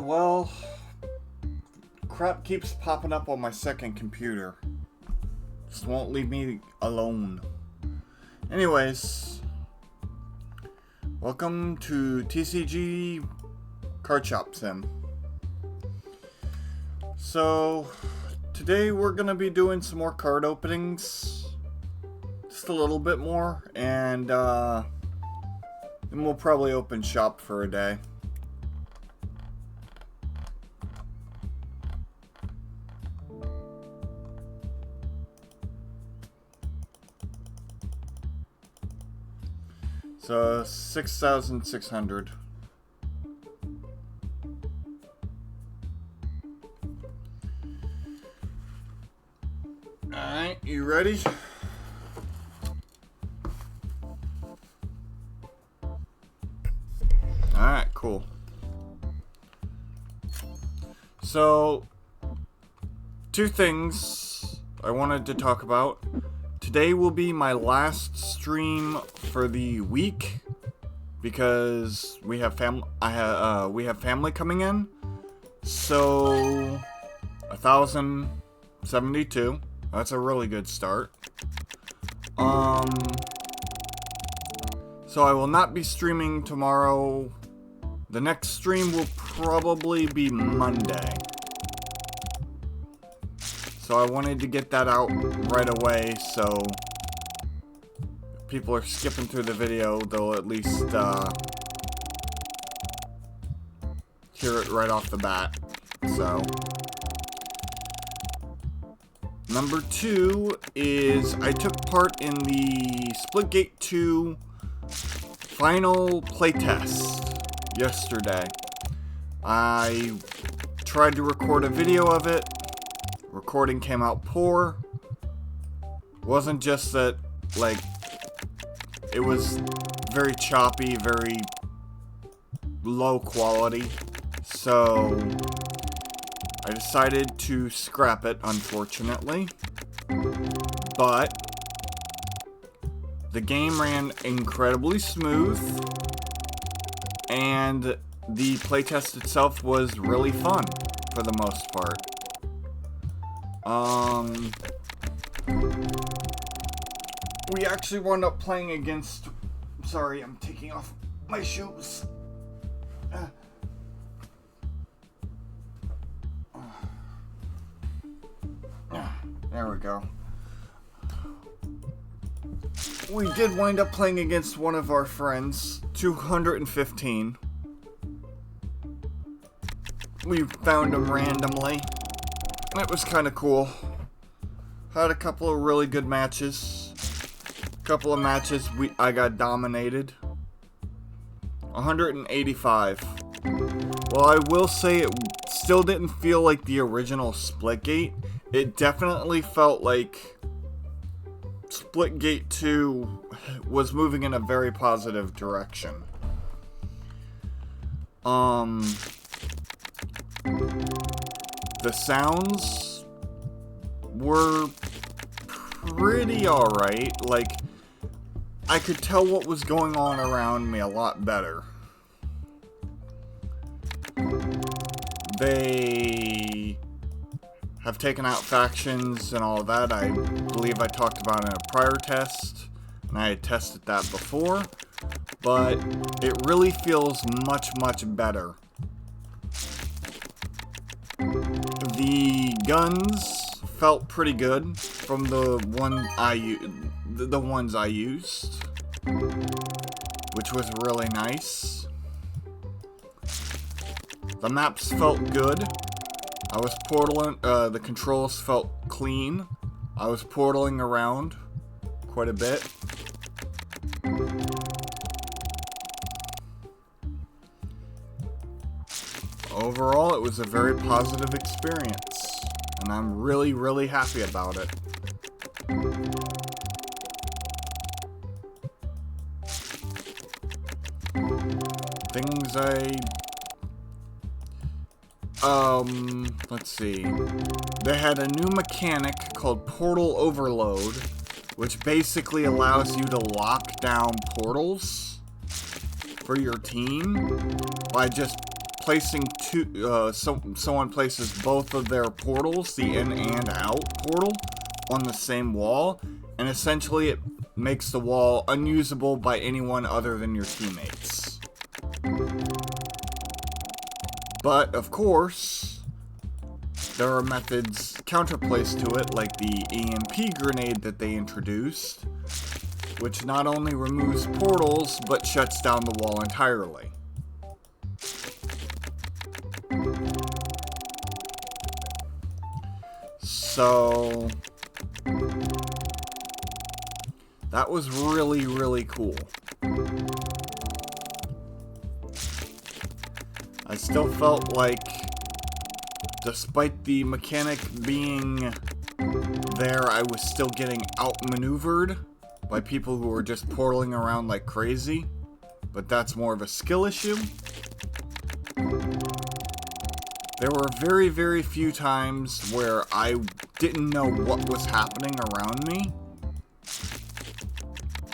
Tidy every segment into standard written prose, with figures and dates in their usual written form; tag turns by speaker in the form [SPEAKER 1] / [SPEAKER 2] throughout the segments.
[SPEAKER 1] Well, crap keeps popping up on my second computer. Just won't leave me alone. Anyways, welcome to TCG Cardshop Sim. So, today we're gonna be doing some more card openings. Just a little bit more, and then we'll probably open shop for a day. So 6,600. Alright, you ready? Alright, cool. So, two things I wanted to talk about. Today will be my last stream for the week because we have we have family coming in. So 1,072. That's a really good start. So I will not be streaming tomorrow. The next stream will probably be Monday. So I wanted to get that out right away, so if people are skipping through the video, they'll at least hear it right off the bat. So, number two is I took part in the Splitgate 2 final playtest yesterday. I tried to record a video of it. Recording came out poor. Wasn't just that, like, it was very choppy, very low quality. So I decided to scrap it, unfortunately. But the game ran incredibly smooth, and the playtest itself was really fun for the most part. We actually wound up playing against... Sorry, I'm taking off my shoes. There we go. We did wind up playing against one of our friends, 215. We found him randomly. It was kind of cool. Had a couple of really good matches. Couple of matches I got dominated. 185. Well, I will say it still didn't feel like the original Splitgate. It definitely felt like Splitgate 2 was moving in a very positive direction. The sounds were pretty alright. Like, I could tell what was going on around me a lot better. They have taken out factions and all that. I believe I talked about in a prior test, and I had tested that before. But it really feels much, much better. The guns felt pretty good from the ones I used, which was really nice. The maps felt good. I was portaling. The controls felt clean. I was portaling around quite a bit. Overall, it was a very positive experience, and I'm really, really happy about it. Things let's see. They had a new mechanic called Portal Overload, which basically allows you to lock down portals for your team by just placing someone places both of their portals, the in and out portal, on the same wall, and essentially it makes the wall unusable by anyone other than your teammates. But, of course, there are methods counterplaced to it, like the EMP grenade that they introduced, which not only removes portals, but shuts down the wall entirely. So that was really, really cool. I still felt like, despite the mechanic being there, I was still getting outmaneuvered by people who were just portaling around like crazy. But that's more of a skill issue. There were very, very few times where I didn't know what was happening around me.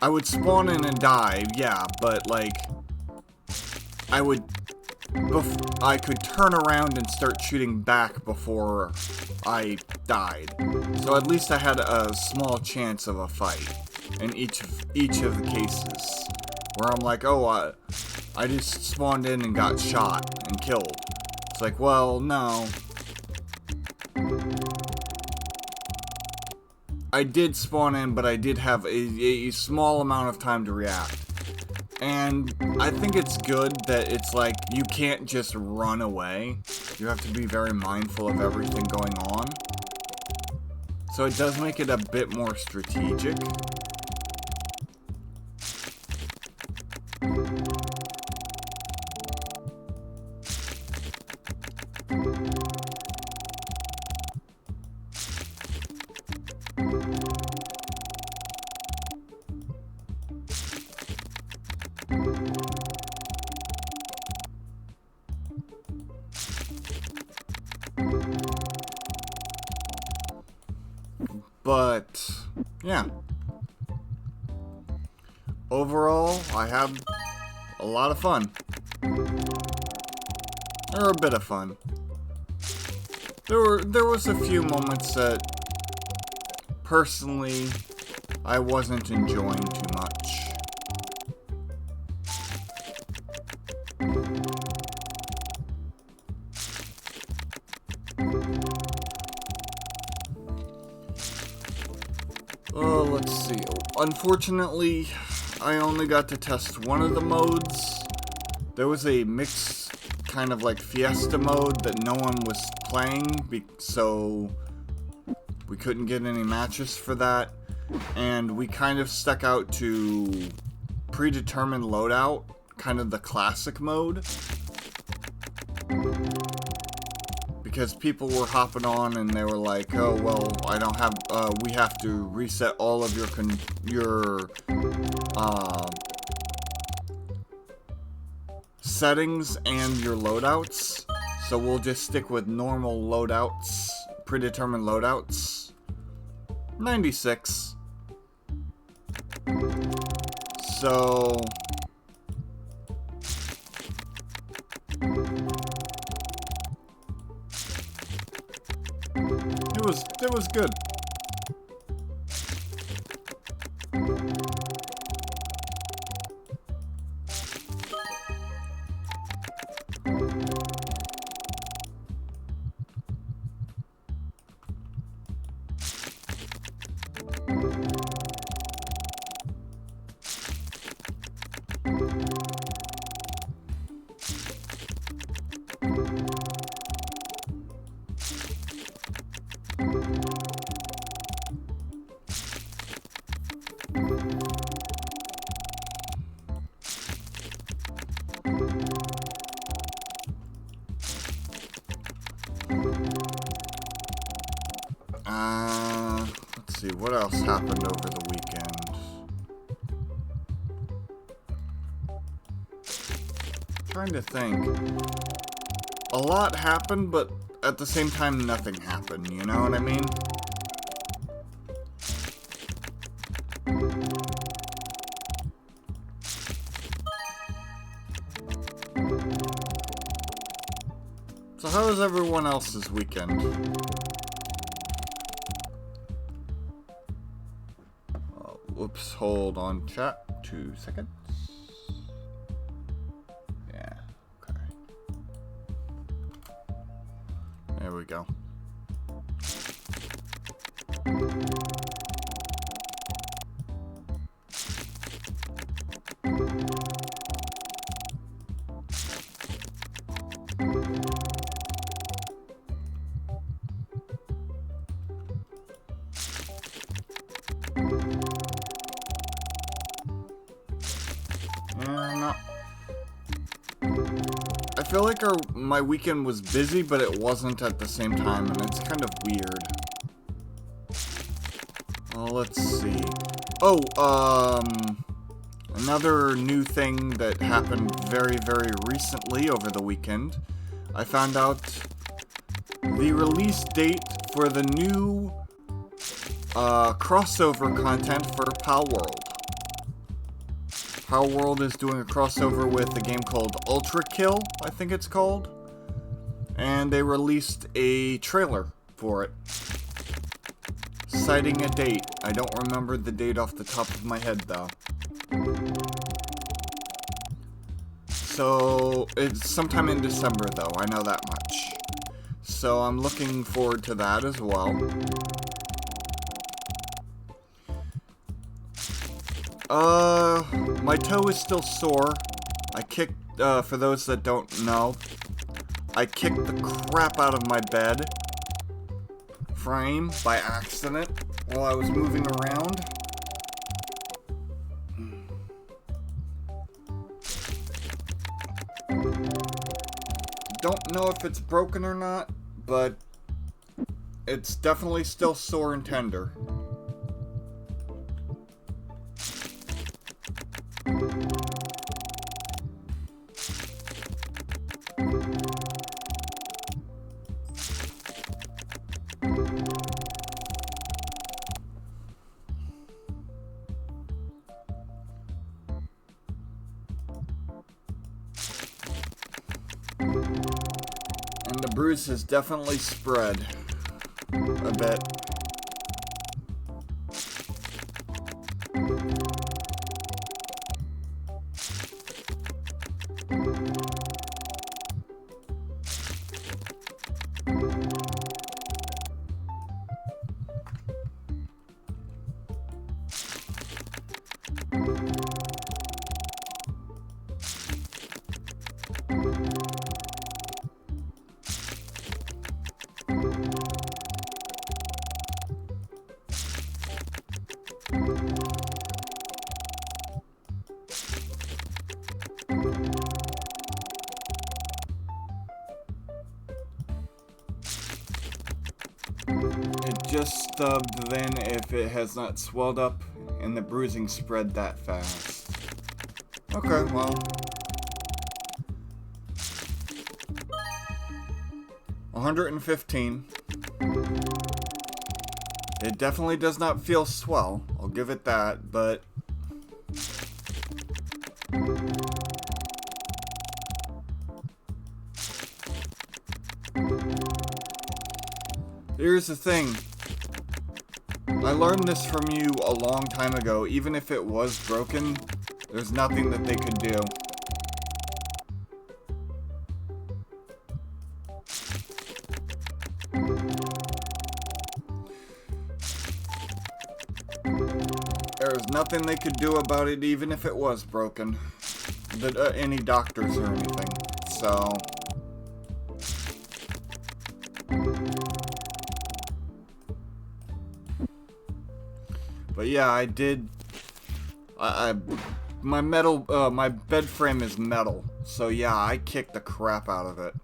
[SPEAKER 1] I would spawn in and die, yeah, but like, I could turn around and start shooting back before I died. So at least I had a small chance of a fight in each of the cases. Where I'm like, oh, I just spawned in and got shot and killed. It's like, well, no. I did spawn in, but I did have a small amount of time to react. And I think it's good that it's like, you can't just run away. You have to be very mindful of everything going on. So it does make it a bit more strategic. But, yeah. Overall, I had a lot of fun. Or a bit of fun. There was a few moments that, personally, I wasn't enjoying too much. Oh, let's see. Unfortunately, I only got to test one of the modes. There was a mixed kind of like fiesta mode that no one was playing, so we couldn't get any matches for that. And we kind of stuck out to predetermined loadout, kind of the classic mode. Because people were hopping on and they were like, oh, well, I don't have, we have to reset all of your settings and your loadouts. So we'll just stick with normal loadouts, predetermined loadouts. 96. So it was good. Let's see, what else happened over the weekend? Trying to think. a lot happened, but at the same time, nothing happened, you know what I mean? So how was everyone else's weekend? Whoops, hold on chat, 2 seconds. Yeah, okay. There we go. I feel like my weekend was busy, but it wasn't at the same time, and it's kind of weird. Well, let's see. Oh, another new thing that happened very, very recently over the weekend. I found out the release date for the new crossover content for Pal World. Pal World is doing a crossover with a game called Ultra Kill, I think it's called. And they released a trailer for it, citing a date. I don't remember the date off the top of my head, though. So, it's sometime in December, though, I know that much. So, I'm looking forward to that as well. My toe is still sore. I kicked, for those that don't know, I kicked the crap out of my bed frame by accident while I was moving around. Don't know if it's broken or not, but it's definitely still sore and tender. And the bruise has definitely spread a bit. Just stubbed then if it has not swelled up and the bruising spread that fast. Okay, well. 115. It definitely does not feel swell, I'll give it that, but here's the thing. I learned this from you a long time ago. Even if it was broken, there's nothing that they could do. There's nothing they could do about it, even if it was broken. Any doctors or anything. So but yeah, I did. My metal, my bed frame is metal, so yeah, I kicked the crap out of it.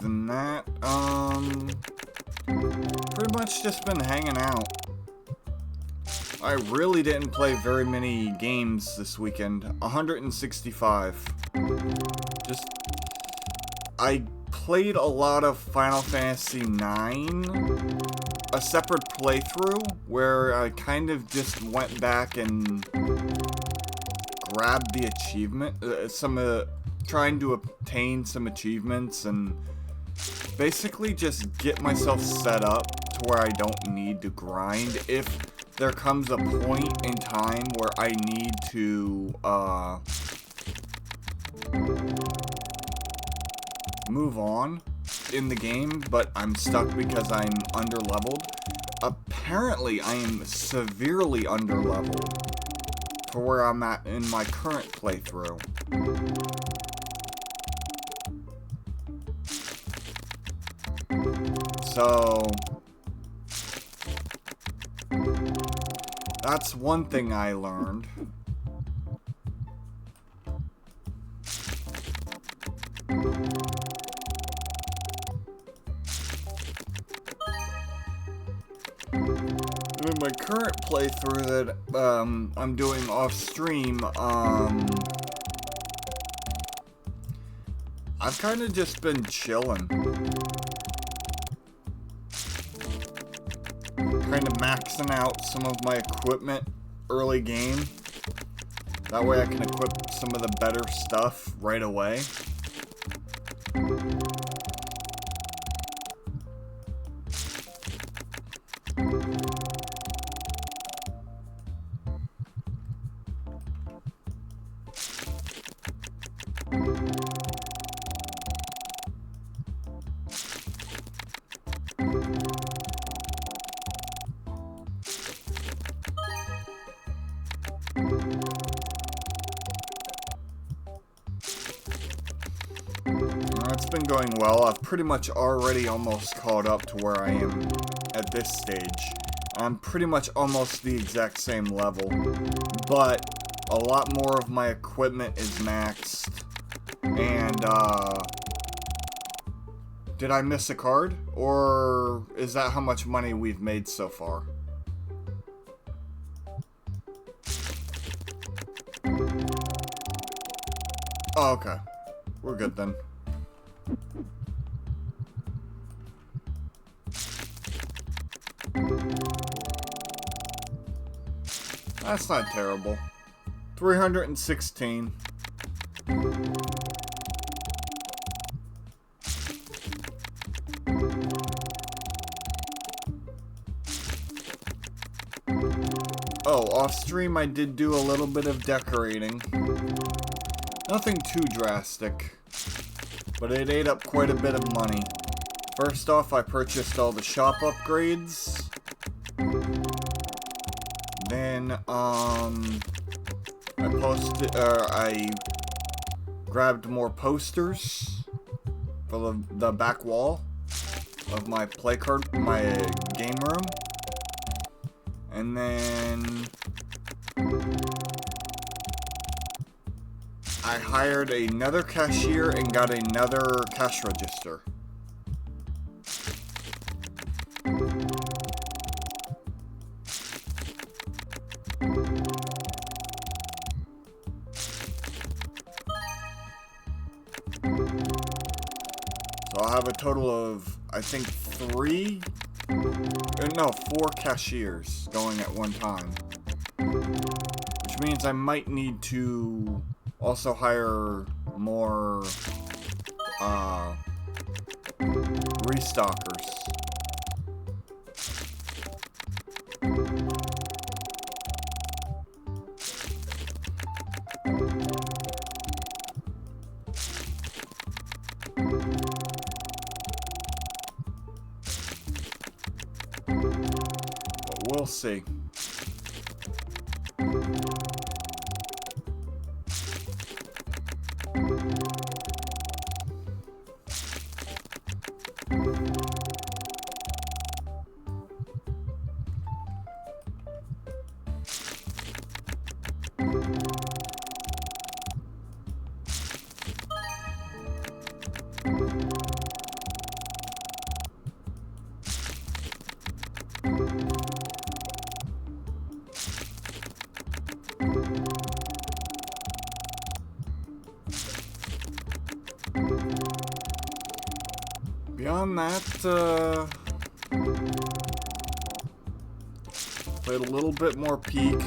[SPEAKER 1] than that, pretty much just been hanging out. I really didn't play very many games this weekend. 165. I played a lot of Final Fantasy IX, a separate playthrough where I kind of just went back and grabbed the achievement, trying to obtain some achievements and basically just get myself set up to where I don't need to grind if there comes a point in time where I need to move on in the game, but I'm stuck because I'm underleveled. Apparently, I am severely underleveled for where I'm at in my current playthrough. So that's one thing I learned. In my current playthrough that I'm doing off stream, I've kind of just been chilling. Kind of maxing out some of my equipment early game. That way I can equip some of the better stuff right away. It's been going well. I've pretty much already almost caught up to where I am at this stage. I'm pretty much almost the exact same level, but a lot more of my equipment is maxed. And, did I miss a card? Or is that how much money we've made so far? Oh, okay. We're good then. That's not terrible. 316. Oh, off stream I did do a little bit of decorating. Nothing too drastic, but it ate up quite a bit of money. First off, I purchased all the shop upgrades. Then, I grabbed more posters for the back wall of my my game room. And then I hired another cashier and got another cash register. So I'll have a total of, I think, 4 cashiers going at one time. Which means I might need to also hire more restockers. But we'll see. Beyond that, played a little bit more Peak.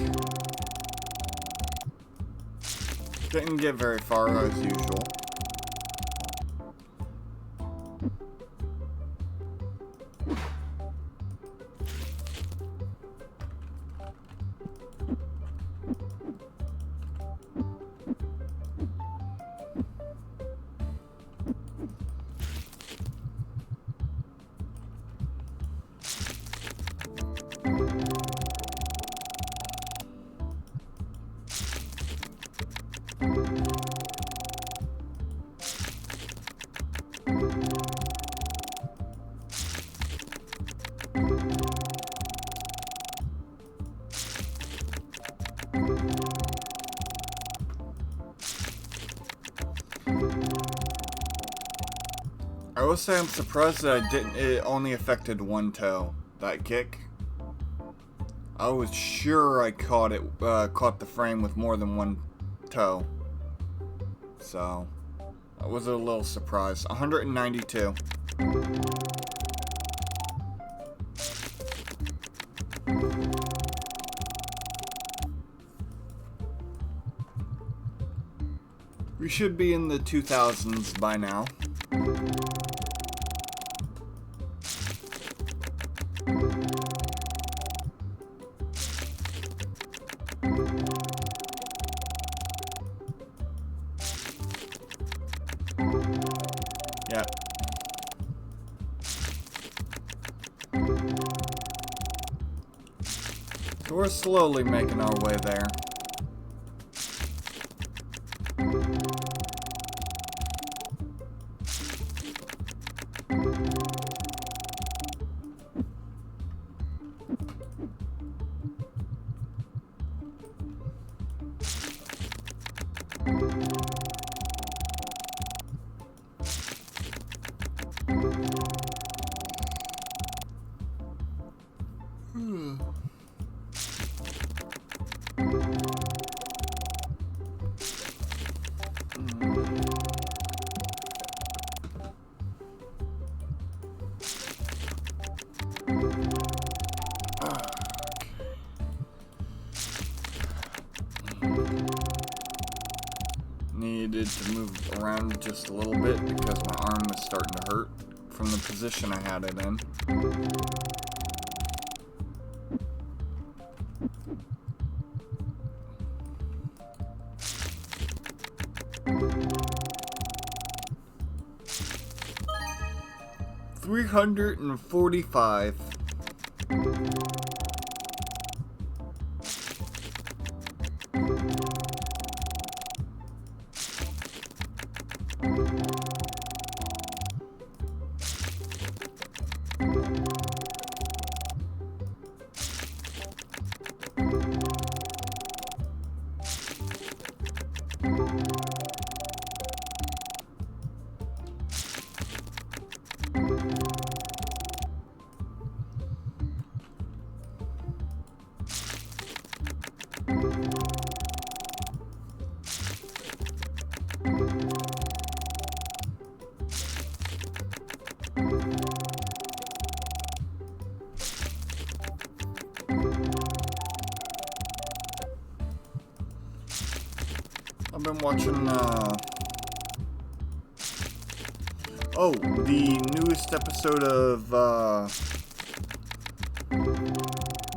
[SPEAKER 1] Didn't get very far as usual. I will say I'm surprised that it only affected one toe. That kick. I was sure I caught the frame with more than one toe. So, I was a little surprised. 192. We should be in the 2000s by now. Yeah. So we're slowly making our way there. Needed to move around just a little bit because my arm was starting to hurt from the position I had it in. $345. I've been watching, the newest episode of,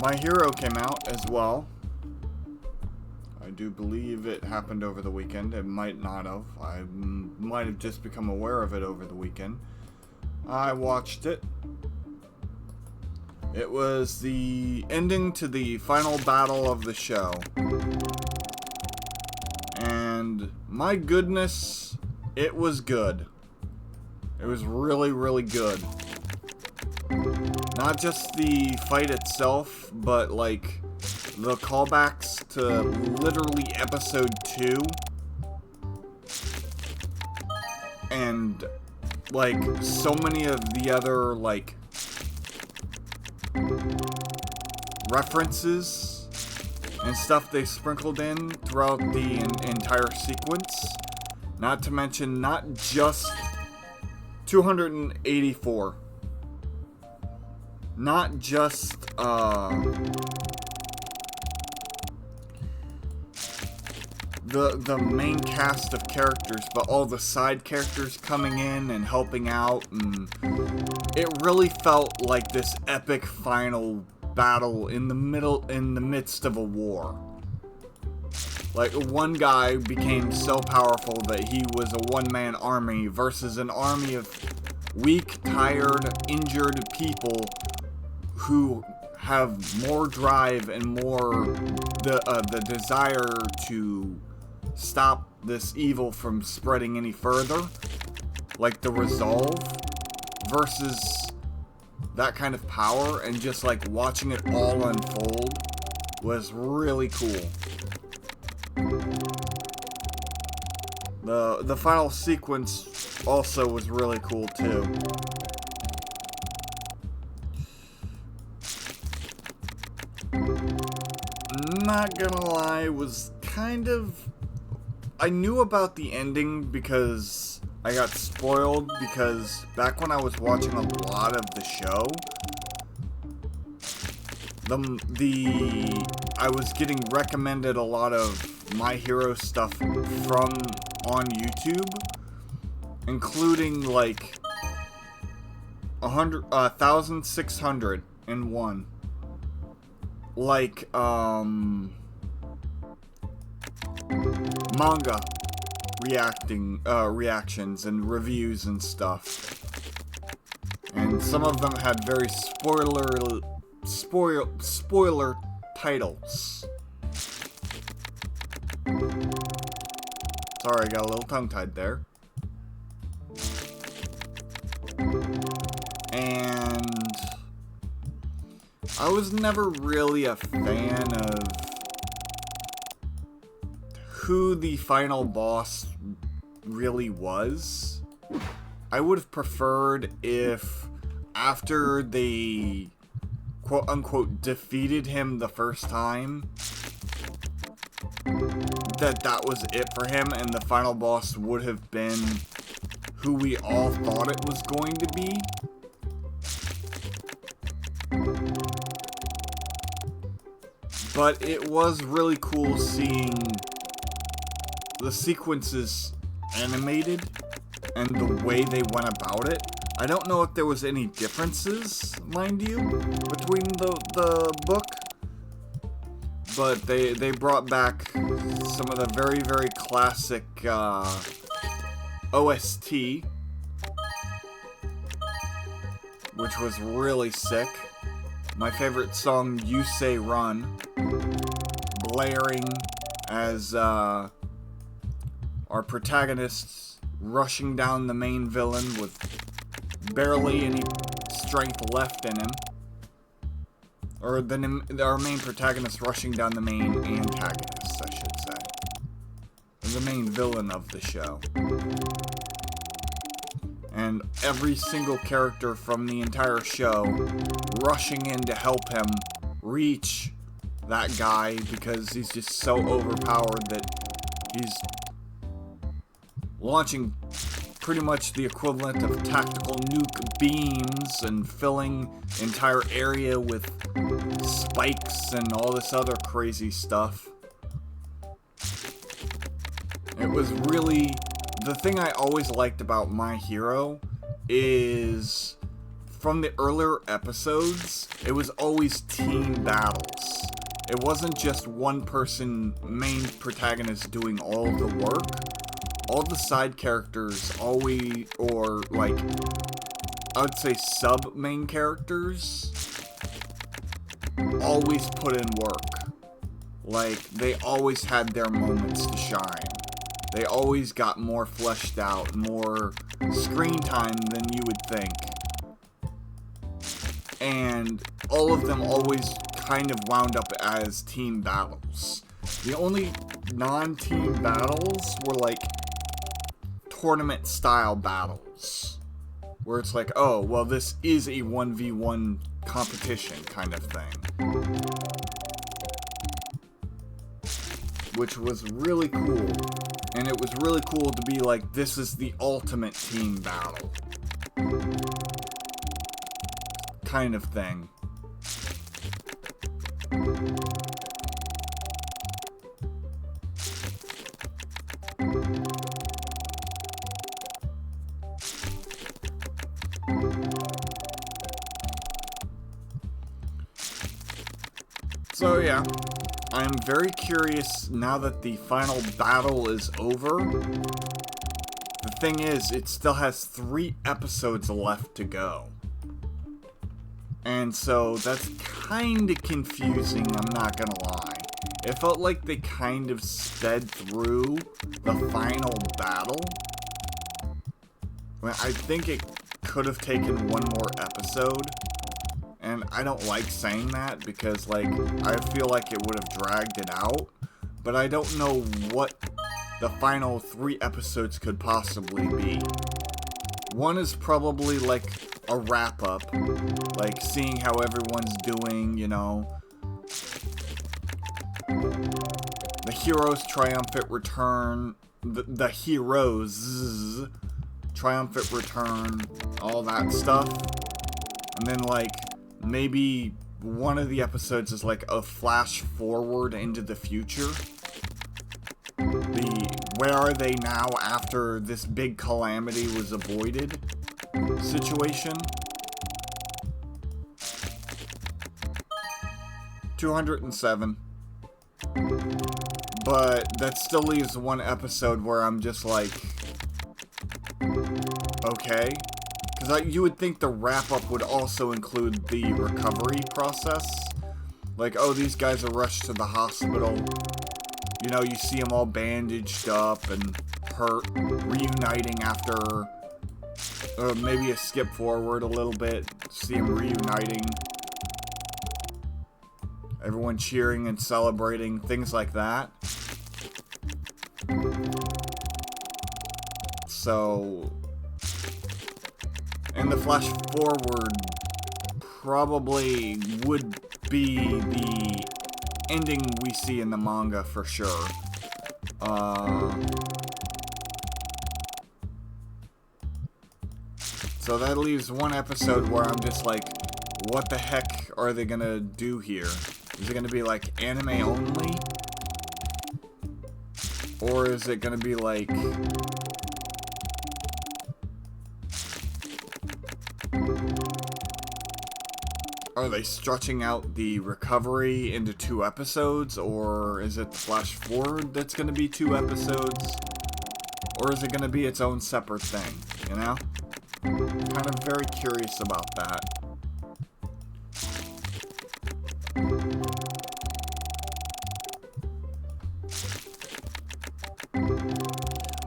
[SPEAKER 1] My Hero came out as well. I do believe it happened over the weekend. It might not have. I might have just become aware of it over the weekend. I watched it. It was the ending to the final battle of the show. And my goodness, it was good. It was really, really good. Not just the fight itself, but like the callbacks to literally episode 2. And like so many of the other like references and stuff they sprinkled in throughout the entire sequence. Not to mention not just 284. Not just, the main cast of characters, but all the side characters coming in and helping out, and it really felt like this epic final battle in the midst of a war. Like, one guy became so powerful that he was a one-man army versus an army of weak, tired, injured people who have more drive and more the desire to stop this evil from spreading any further, like the resolve, versus that kind of power, and just like watching it all unfold was really cool. The final sequence also was really cool too. Not gonna lie, was kind of... I knew about the ending because I got spoiled, because back when I was watching a lot of the show, I was getting recommended a lot of My Hero stuff from on YouTube, including like 1,601, like manga reactions and reviews and stuff, and some of them had very spoiler titles. Sorry, I got a little tongue-tied there. And I was never really a fan of who the final boss really was. I would have preferred if, after they quote-unquote defeated him the first time, that was it for him, and the final boss would have been who we all thought it was going to be. But it was really cool seeing the sequences animated and the way they went about it. I don't know if there was any differences, mind you, between the book, but they brought back some of the very, very classic OST, which was really sick. My favorite song, You Say Run, blaring as our protagonists rushing down the main villain with barely any strength left in him. Or our main protagonist rushing down the main antagonist, I should say. The main villain of the show. And every single character from the entire show rushing in to help him reach that guy, because he's just so overpowered that he's launching pretty much the equivalent of tactical nuke beams and filling the entire area with spikes and all this other crazy stuff. It was really... The thing I always liked about My Hero is, from the earlier episodes, it was always team battles. It wasn't just one person, main protagonist, doing all the work. All the side characters always, or like, I would say sub-main characters, always put in work. Like, they always had their moments to shine. They always got more fleshed out, more screen time than you would think. And all of them always kind of wound up as team battles. The only non-team battles were like tournament-style battles, where it's like, oh, well, this is a 1v1 competition kind of thing. Which was really cool. And it was really cool to be like, this is the ultimate team battle. kind of thing. So yeah, I'm very curious now that the final battle is over. The thing is, it still has 3 episodes left to go. And so that's kind of confusing, I'm not gonna lie. It felt like they kind of sped through the final battle. I think it could have taken 1 more episode. And I don't like saying that because, like, I feel like it would have dragged it out. But I don't know what the final 3 episodes could possibly be. One is probably, like, a wrap-up. Like, seeing how everyone's doing, you know. The hero's triumphant return. The heroes' triumphant return. All that stuff. And then, like, maybe one of the episodes is like a flash forward into the future. Where are they now after this big calamity was avoided situation. 207. But that still leaves 1 episode where I'm just like, okay. Because you would think the wrap-up would also include the recovery process. Like, oh, these guys are rushed to the hospital. You know, you see them all bandaged up and hurt, reuniting after... maybe a skip forward a little bit, see them reuniting. Everyone cheering and celebrating, things like that. So... And the flash forward probably would be the ending we see in the manga for sure. So that leaves 1 episode where I'm just like, what the heck are they gonna do here? Is it gonna be like anime only? Or is it gonna be like... Are they stretching out the recovery into 2 episodes? Or is it the flash forward that's going to be 2 episodes? Or is it going to be its own separate thing, you know? Kind of very curious about that.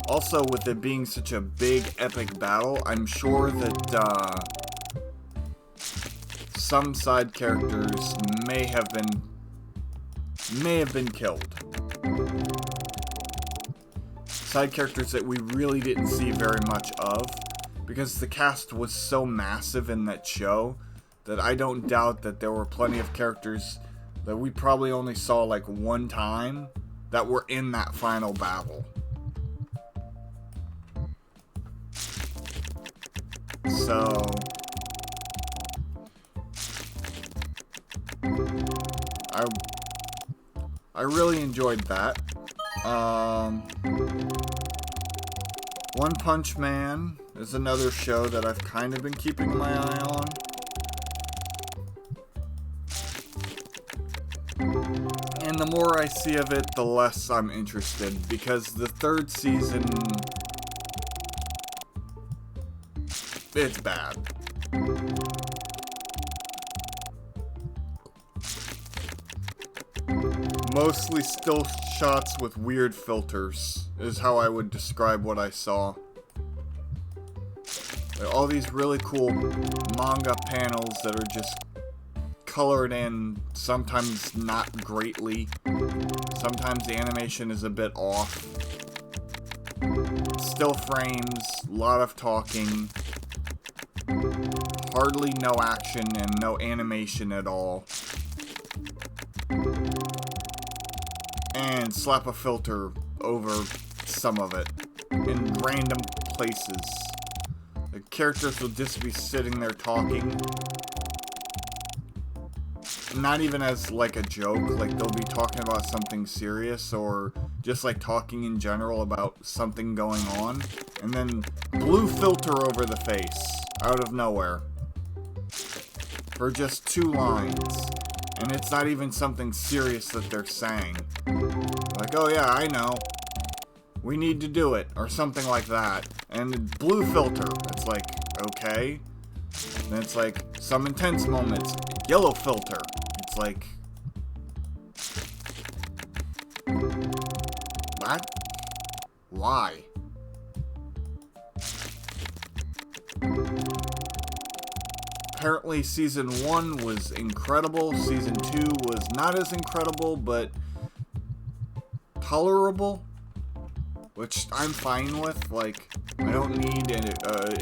[SPEAKER 1] Also, with it being such a big, epic battle, I'm sure that, some side characters may have been killed. Side characters that we really didn't see very much of, because the cast was so massive in that show that I don't doubt that there were plenty of characters that we probably only saw like 1 time that were in that final battle. So... I really enjoyed that. One Punch Man is another show that I've kind of been keeping my eye on. And the more I see of it, the less I'm interested, because the 3rd season... it's bad. Mostly still shots with weird filters, is how I would describe what I saw. Like, all these really cool manga panels that are just colored in, sometimes not greatly. Sometimes the animation is a bit off. Still frames, a lot of talking. Hardly no action and no animation at all. And slap a filter over some of it in random places. The characters will just be sitting there talking. Not even as like a joke, like they'll be talking about something serious or just like talking in general about something going on, and then blue filter over the face out of nowhere for just 2 lines, and it's not even something serious that they're saying. Like, oh yeah, I know, we need to do it, or something like that, and blue filter. It's like, okay. And it's like some intense moments, yellow filter. It's like, what? Why? Apparently Season 1 was incredible, Season 2 was not as incredible, but tolerable, which I'm fine with. Like, I don't need an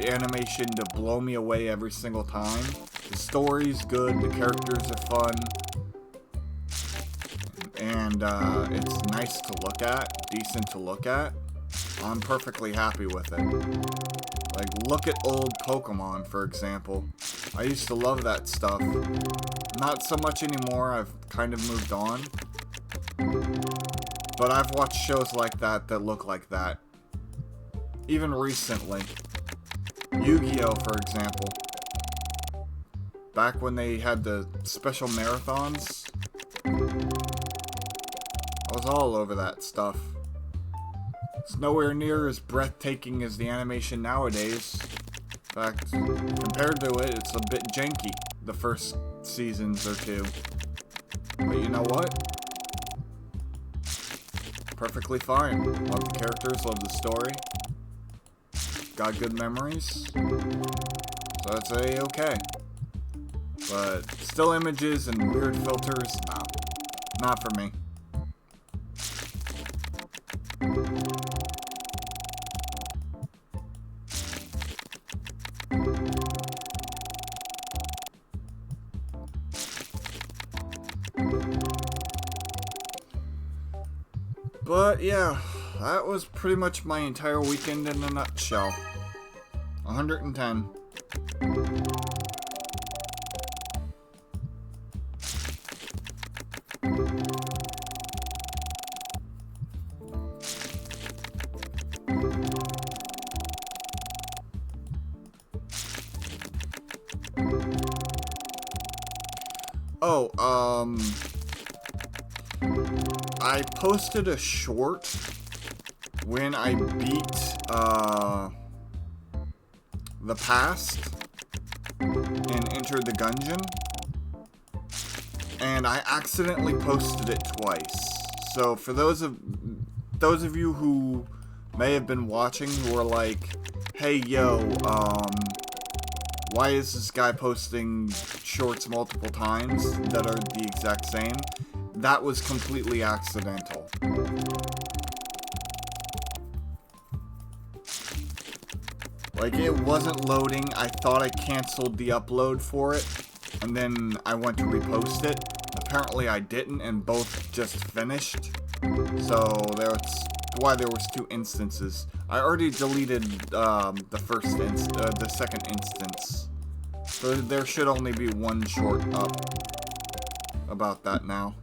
[SPEAKER 1] animation to blow me away every single time. The story's good, the characters are fun, and it's nice to look at, decent to look at. I'm perfectly happy with it. Like, look at old Pokemon, for example. I used to love that stuff. Not so much anymore, I've kind of moved on. But I've watched shows like that that look like that. Even recently. Yu-Gi-Oh, for example. Back when they had the special marathons, I was all over that stuff. It's nowhere near as breathtaking as the animation nowadays. In fact, compared to it, it's a bit janky, the first seasons or 2. But you know what? Perfectly fine. Love the characters, love the story. Got good memories. So it's a-okay. But still images and weird filters, no. Not for me. But yeah, that was pretty much my entire weekend in a nutshell. 110. Oh, I posted a short when I beat, the past and entered the gungeon, and I accidentally posted it twice. So for those of you who may have been watching who are like, hey yo, why is this guy posting shorts multiple times that are the exact same? That was completely accidental. Like, it wasn't loading. I thought I canceled the upload for it, and then I went to repost it. Apparently I didn't, and both just finished. So that's why there was 2 instances. I already deleted the second instance. So there should only be 1 short up about that now.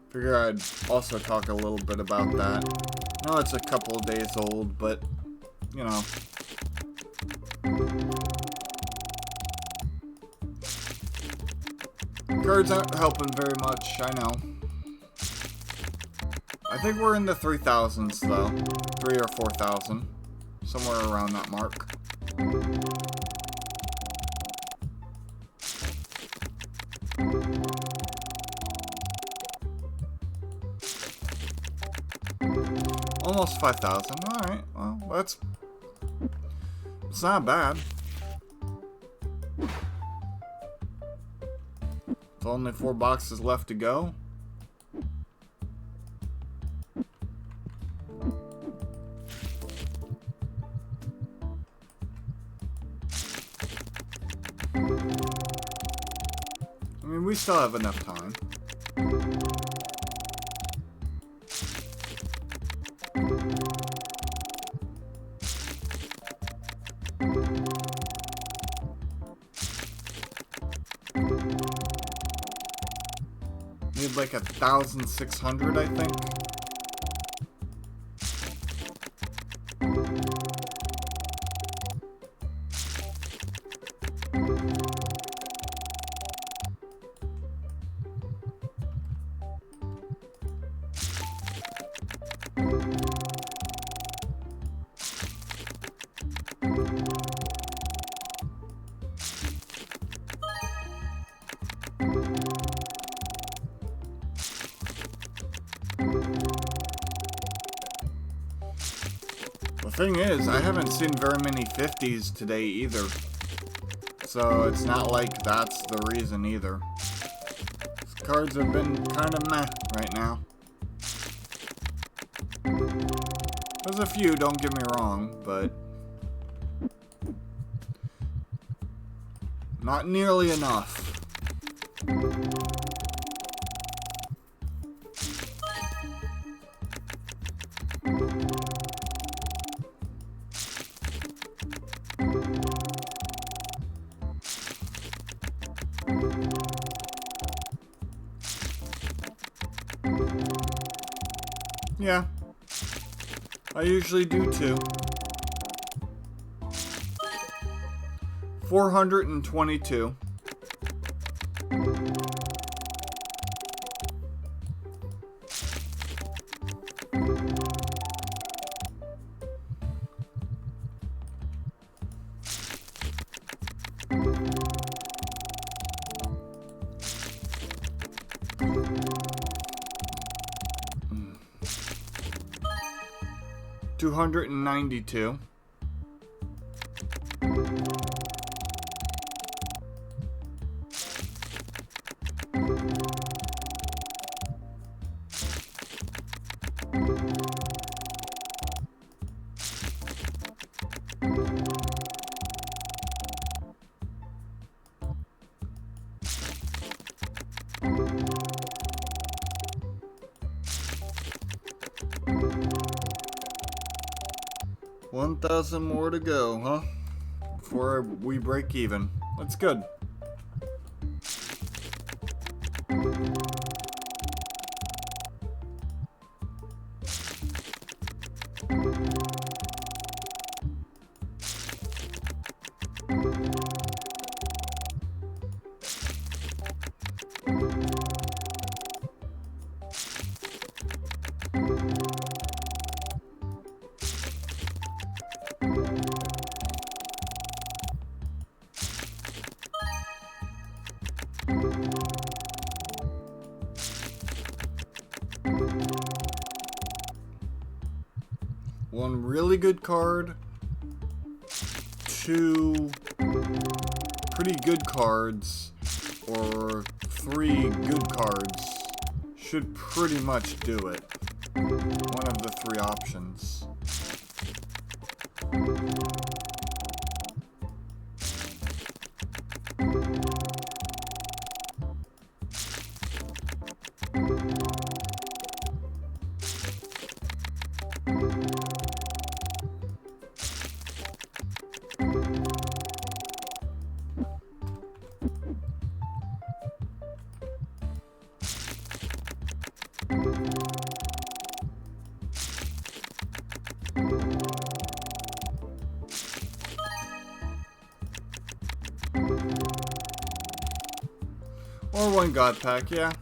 [SPEAKER 1] Figure I'd also talk a little bit about that. I know it's a couple of days old, but, you know. Cards aren't helping very much, I know. I think we're in the 3,000s, though. 3 or 4,000. Somewhere around that mark. Almost 5,000. Alright, well, it's not bad. It's only 4 boxes left to go. I mean, we still have enough time. paid like 1,600, I think. The thing is, I haven't seen very many 50s today either. So it's not like that's the reason either. These cards have been kind of meh right now. There's a few, don't get me wrong, but not nearly enough. Yeah, I usually do too. 422. $292. $1,000 more to go, huh? Before we break even. That's good. One really good card, two pretty good cards, or three good cards should pretty much do it. One of the three options. Or one God Pack, yeah.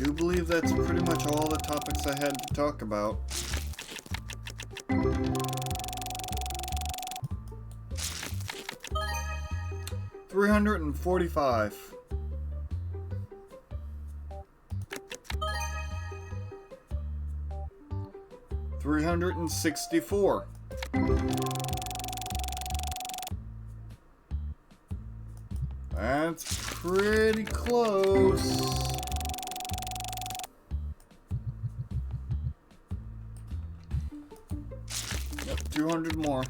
[SPEAKER 1] do believe that's pretty much all the topics I had to talk about. $345. $364. That's pretty close. Yep, 200 more.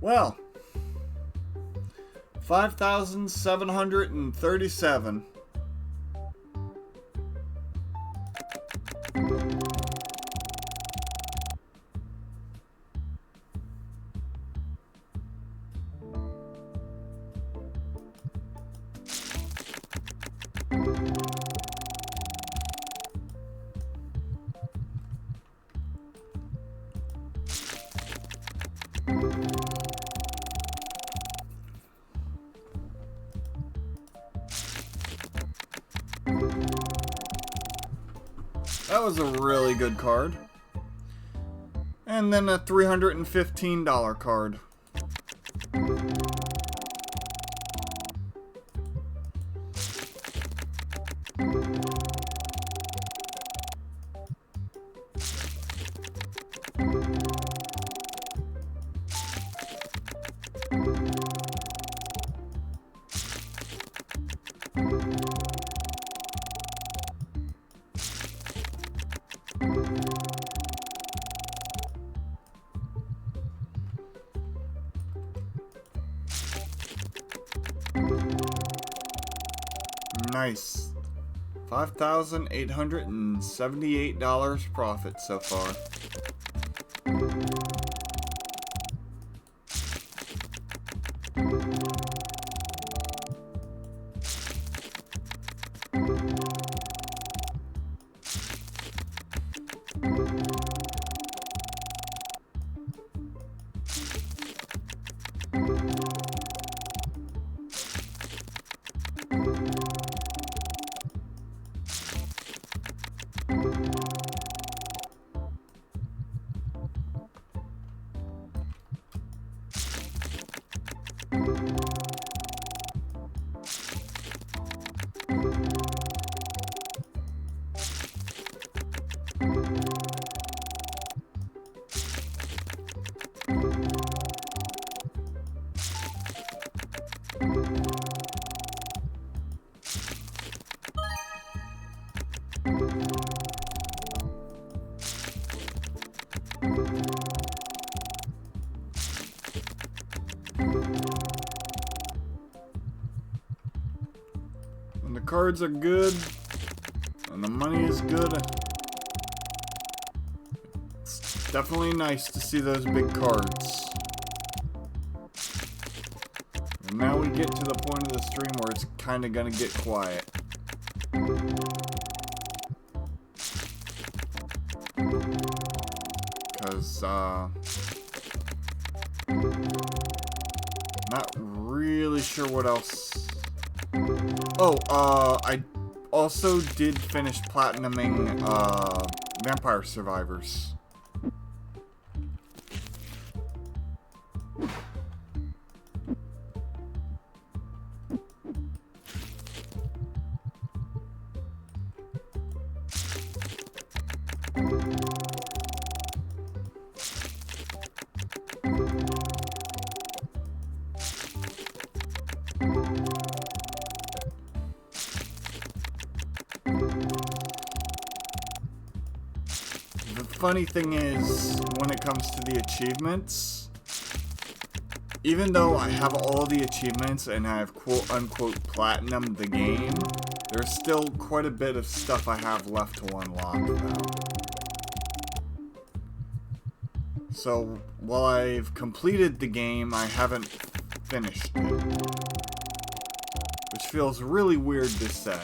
[SPEAKER 1] Well, 5,737. That was a really good card. And then a $315 card. Nice. $5,878 profit so far. When the cards are good and the money is good, it's definitely nice to see those big cards. And now we get to the point of the stream where it's kind of gonna get quiet. Because, not really sure what else. Oh, I also did finish platinuming, Vampire Survivors. The funny thing is, when it comes to the achievements, even though I have all the achievements and I have quote-unquote platinumed the game, there's still quite a bit of stuff I have left to unlock, though. So, while I've completed the game, I haven't finished it. Which feels really weird to say.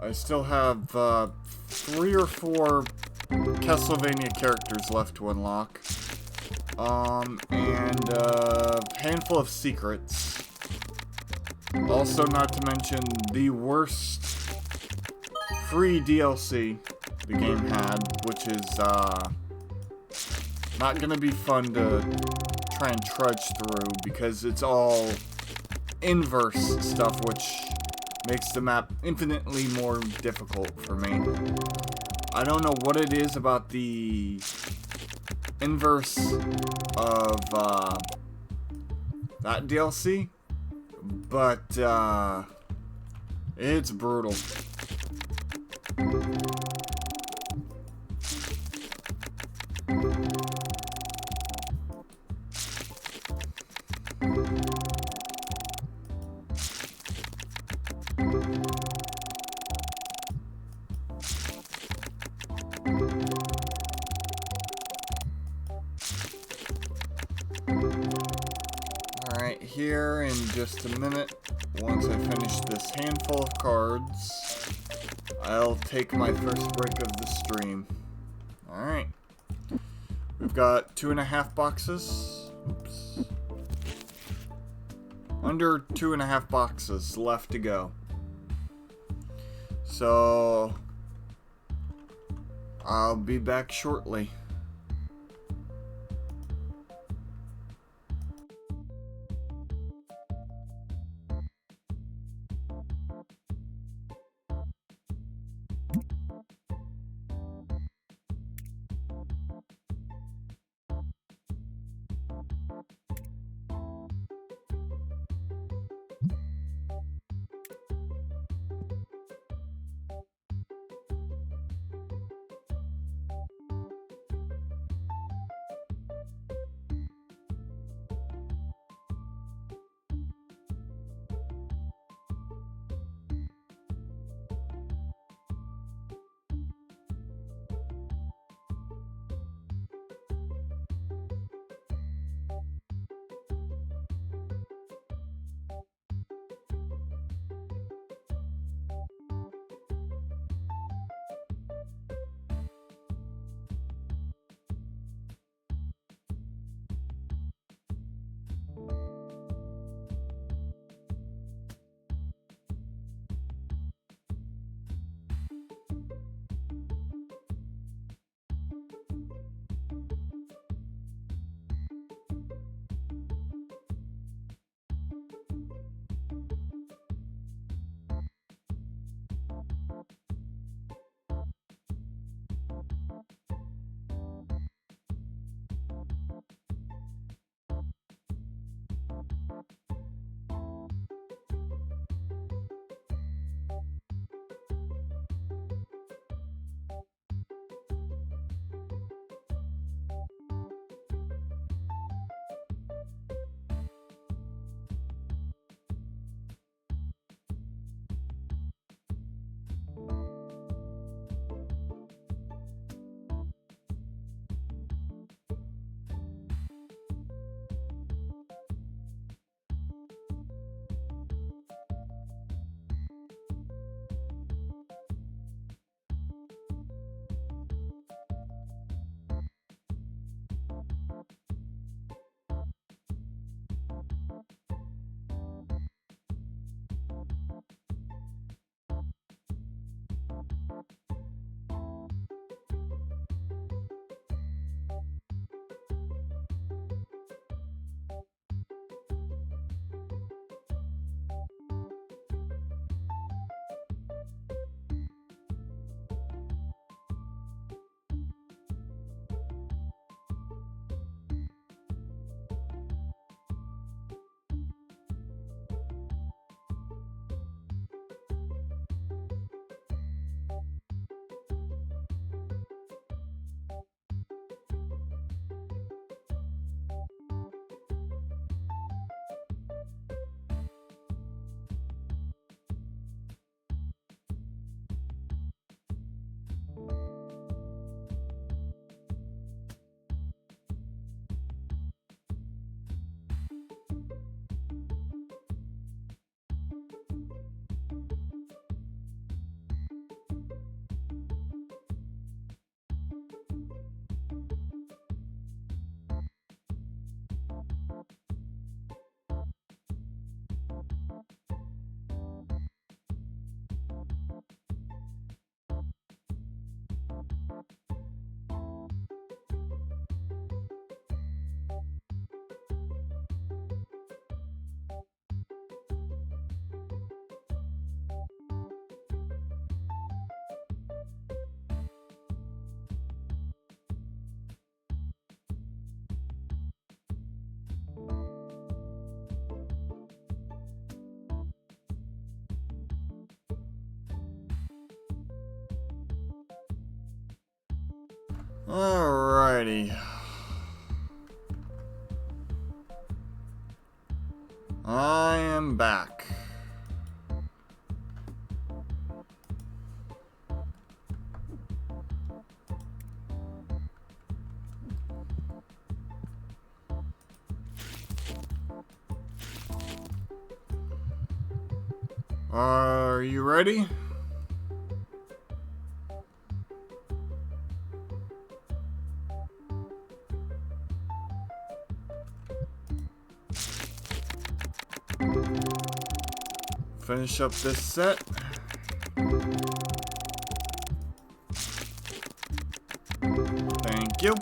[SPEAKER 1] I still have 3 or 4 Castlevania characters left to unlock. And a handful of secrets. Also, not to mention the worst free DLC the game had, which is not gonna be fun to try and trudge through because it's all inverse stuff, which makes the map infinitely more difficult for me. I don't know what it is about the inverse of that DLC, but it's brutal. Alright, here in just a minute, once I finish this handful of cards, I'll take my first break of the stream. Alright. We've got 2.5 boxes. Oops. Under 2.5 boxes left to go. So, I'll be back shortly. Alrighty. I am back. Are you ready? Finish up this set. Thank you.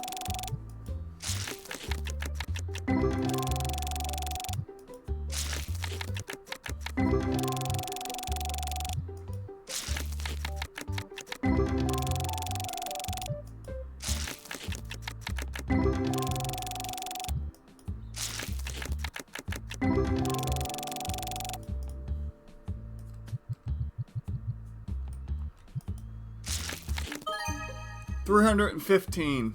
[SPEAKER 1] $315.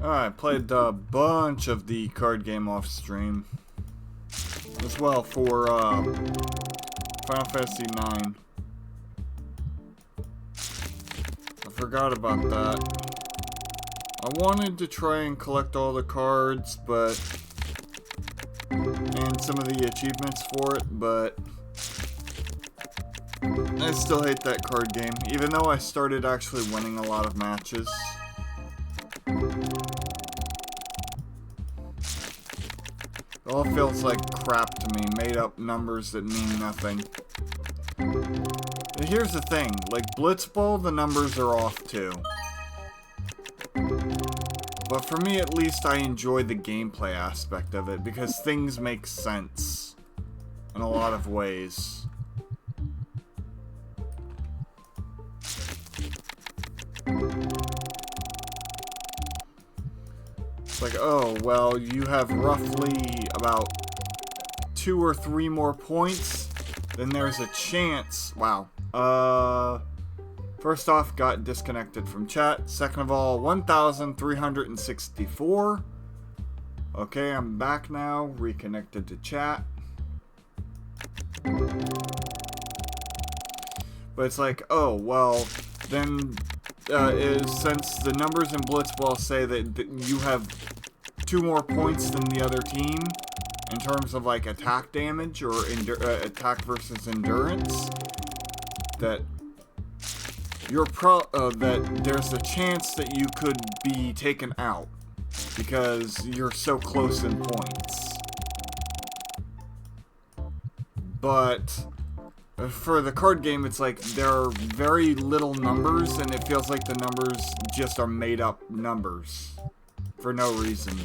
[SPEAKER 1] I played a bunch of the card game off stream as well for Final Fantasy IX. I forgot about that. I wanted to try and collect all the cards, but and some of the achievements for it, but I still hate that card game, even though I started actually winning a lot of matches. It all feels like crap to me, made up numbers that mean nothing. And here's the thing, like Blitzball, the numbers are off too. But for me at least, I enjoy the gameplay aspect of it, because things make sense in a lot of ways. It's like, oh, well, you have roughly about 2 or 3 more points, then there's a chance. Wow. First off, got disconnected from chat. Second of all, 1,364. Okay, I'm back now, reconnected to chat. But it's like, oh, well, then since the numbers in Blitzball say that you have 2 more points than the other team in terms of like attack damage or attack versus endurance, that you're that there's a chance that you could be taken out because you're so close in points. But for the card game, it's like there are very little numbers, and it feels like the numbers just are made up numbers for no reason.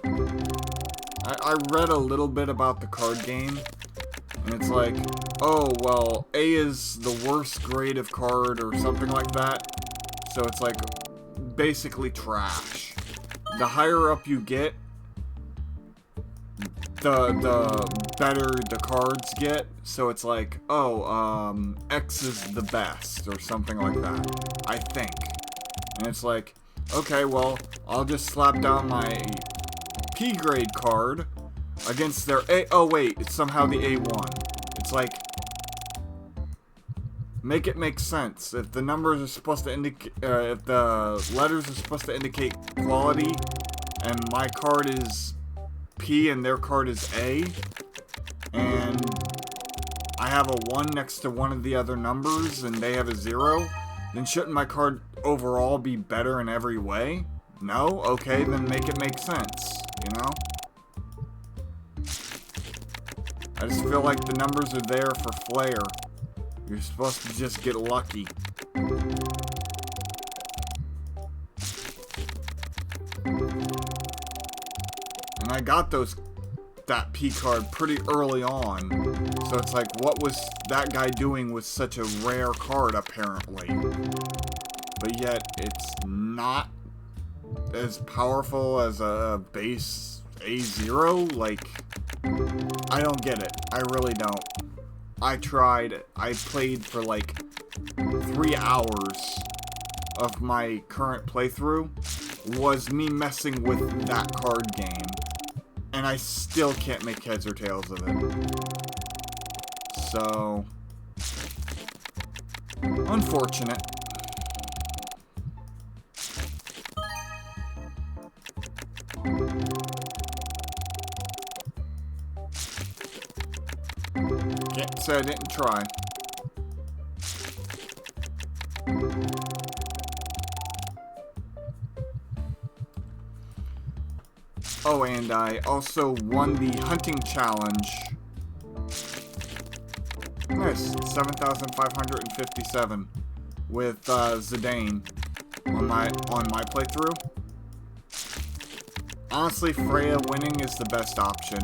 [SPEAKER 1] I read a little bit about the card game, and it's like, oh, well, A is the worst grade of card or something like that, so it's like basically trash. The higher up you get, the better the cards get, so it's like, oh, X is the best, or something like that, I think. And it's like, okay, well, I'll just slap down my P grade card against their A. Oh wait, it's somehow the A1. It's like, make it make sense. If the numbers are supposed to indicate, if the letters are supposed to indicate quality, and my card is P and their card is A, and I have a 1 next to one of the other numbers and they have a 0, then shouldn't my card overall be better in every way? No? Okay, then make it make sense, you know? I just feel like the numbers are there for flair. You're supposed to just get lucky. And I got that P card pretty early on. So it's like, what was that guy doing with such a rare card, apparently? But yet, it's not as powerful as a base A0. Like, I don't get it. I really don't. I tried. I played for like 3 hours of my current playthrough was me messing with that card game. And I still can't make heads or tails of it. So, unfortunate. Can't say I didn't try. Oh, and I also won the hunting challenge. Nice, 7,557 with Zidane on my playthrough. Honestly, Freya winning is the best option.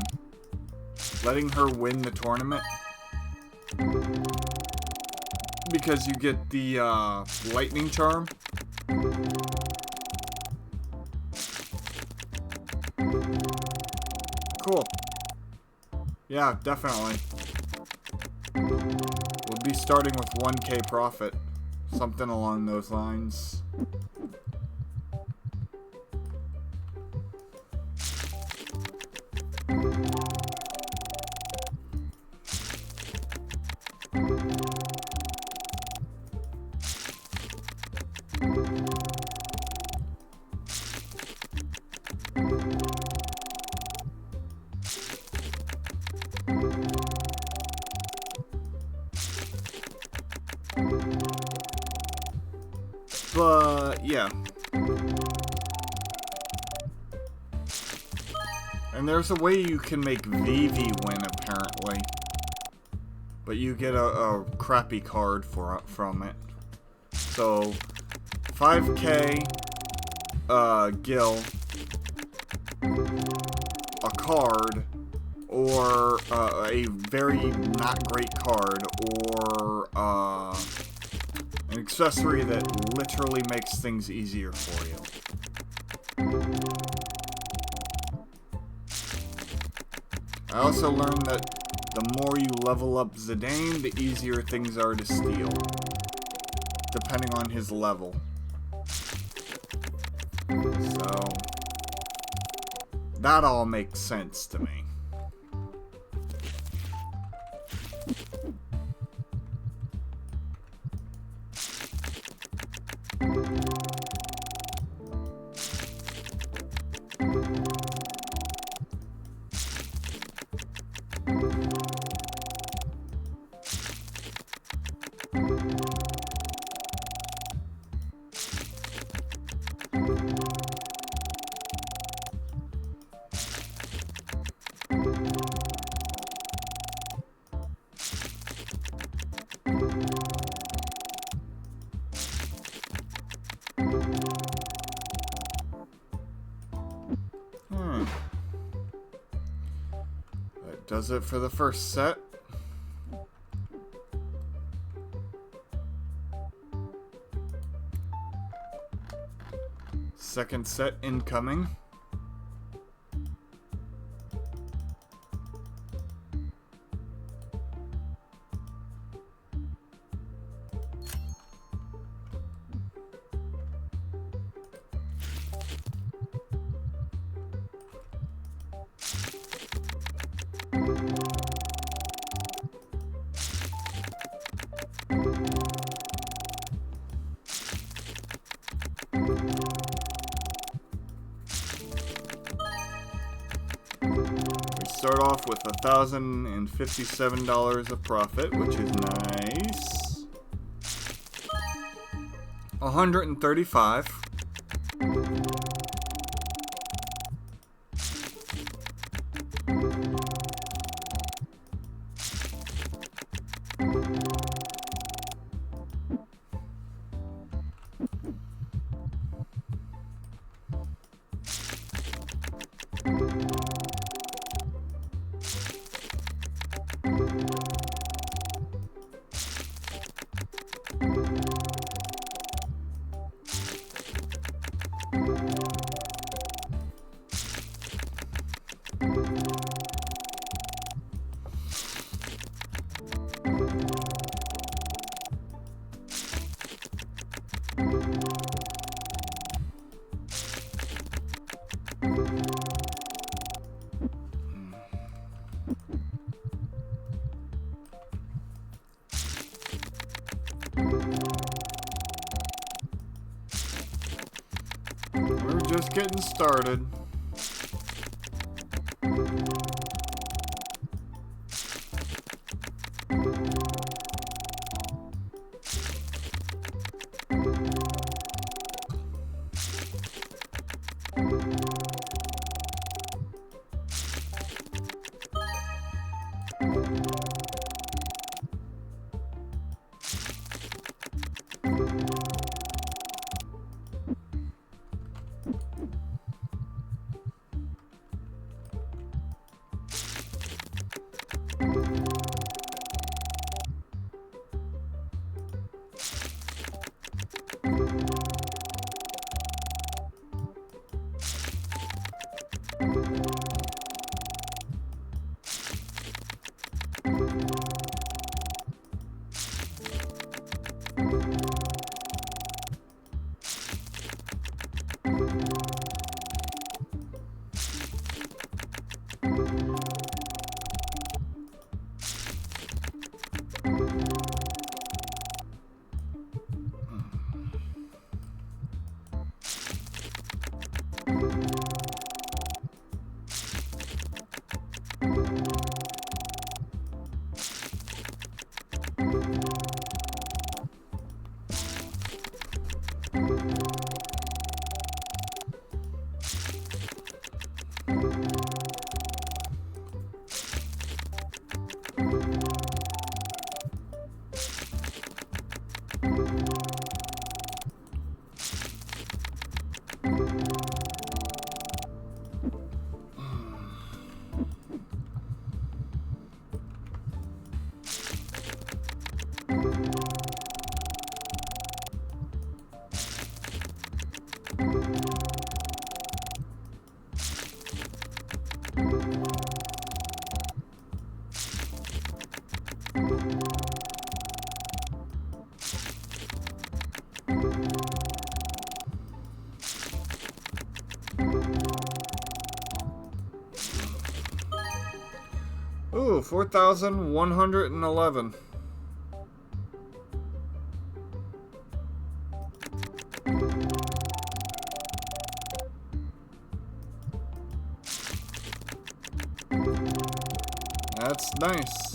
[SPEAKER 1] Letting her win the tournament, because you get the lightning charm. Cool. Yeah, definitely. We'll be starting with 1K profit. Something along those lines. But, yeah. And there's a way you can make Vivi win, apparently. But you get a crappy card from it. So, 5K, Gil, a card, or a very not great card, or an accessory that literally makes things easier for you. I also learned that the more you level up Zidane, the easier things are to steal, depending on his level. So, that all makes sense to me. That does it for the first set. Second set incoming. Start off with $1,057 of profit, which is nice. 135. just getting started. Ooh, 4,111. That's nice.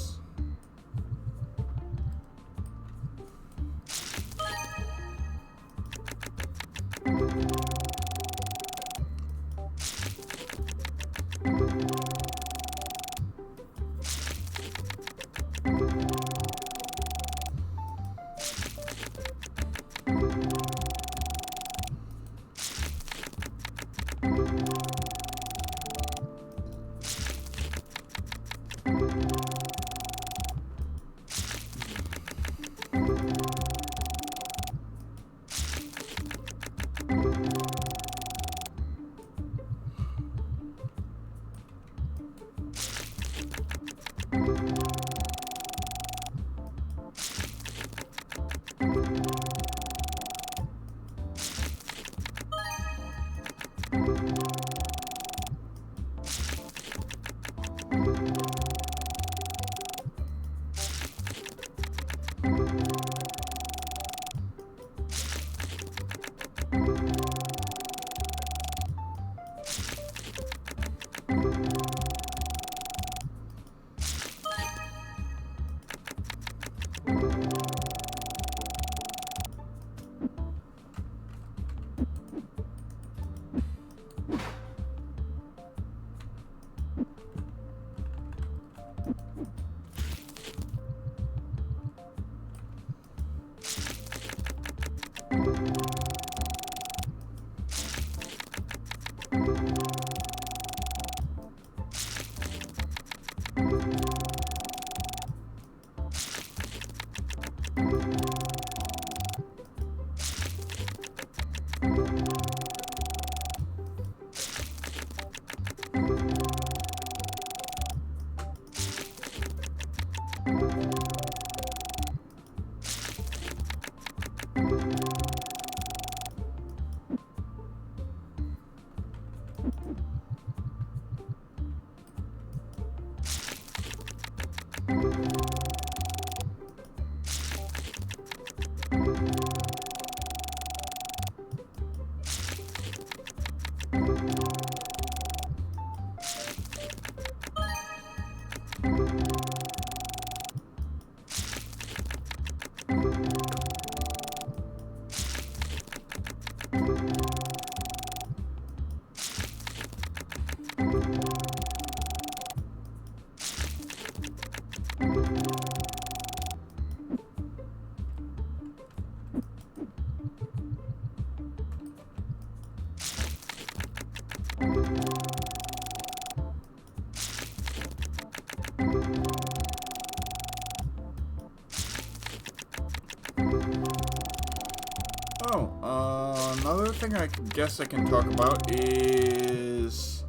[SPEAKER 1] thing I guess I can talk about is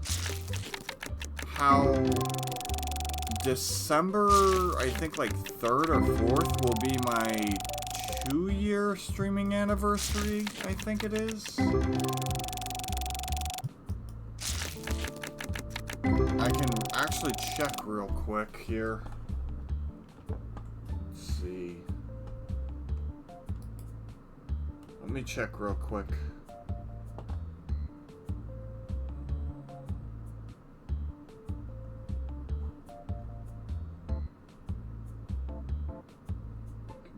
[SPEAKER 1] how December, I think like 3rd or 4th, will be my 2-year streaming anniversary, I think it is. I can actually check real quick here. Let's see. Let me check real quick.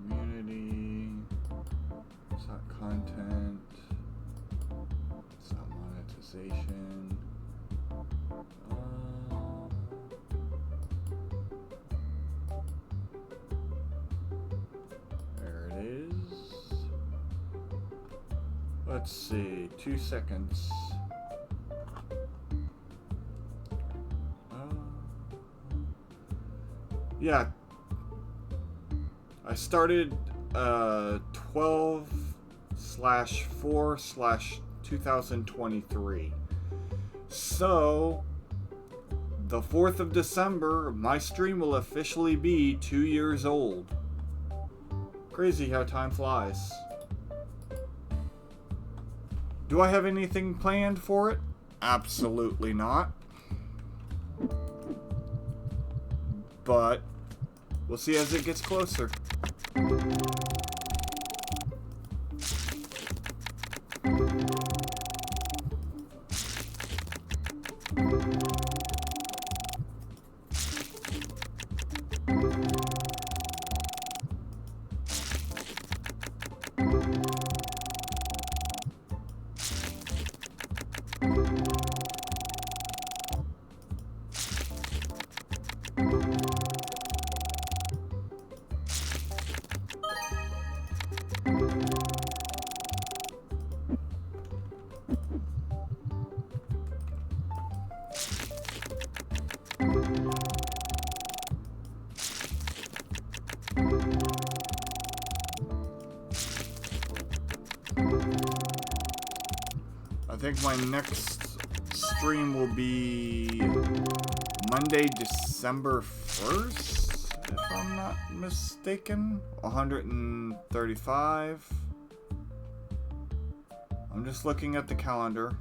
[SPEAKER 1] Community. It's not content. It's not monetization. There it is. Let's see, 2 seconds. Yeah, I started 12/4/2023. So, the 4th of December, my stream will officially be 2 years old. Crazy how time flies. Do I have anything planned for it? Absolutely not. But we'll see as it gets closer. I think my next stream will be Monday, December 1st, if I'm not mistaken. 135. I'm just looking at the calendar.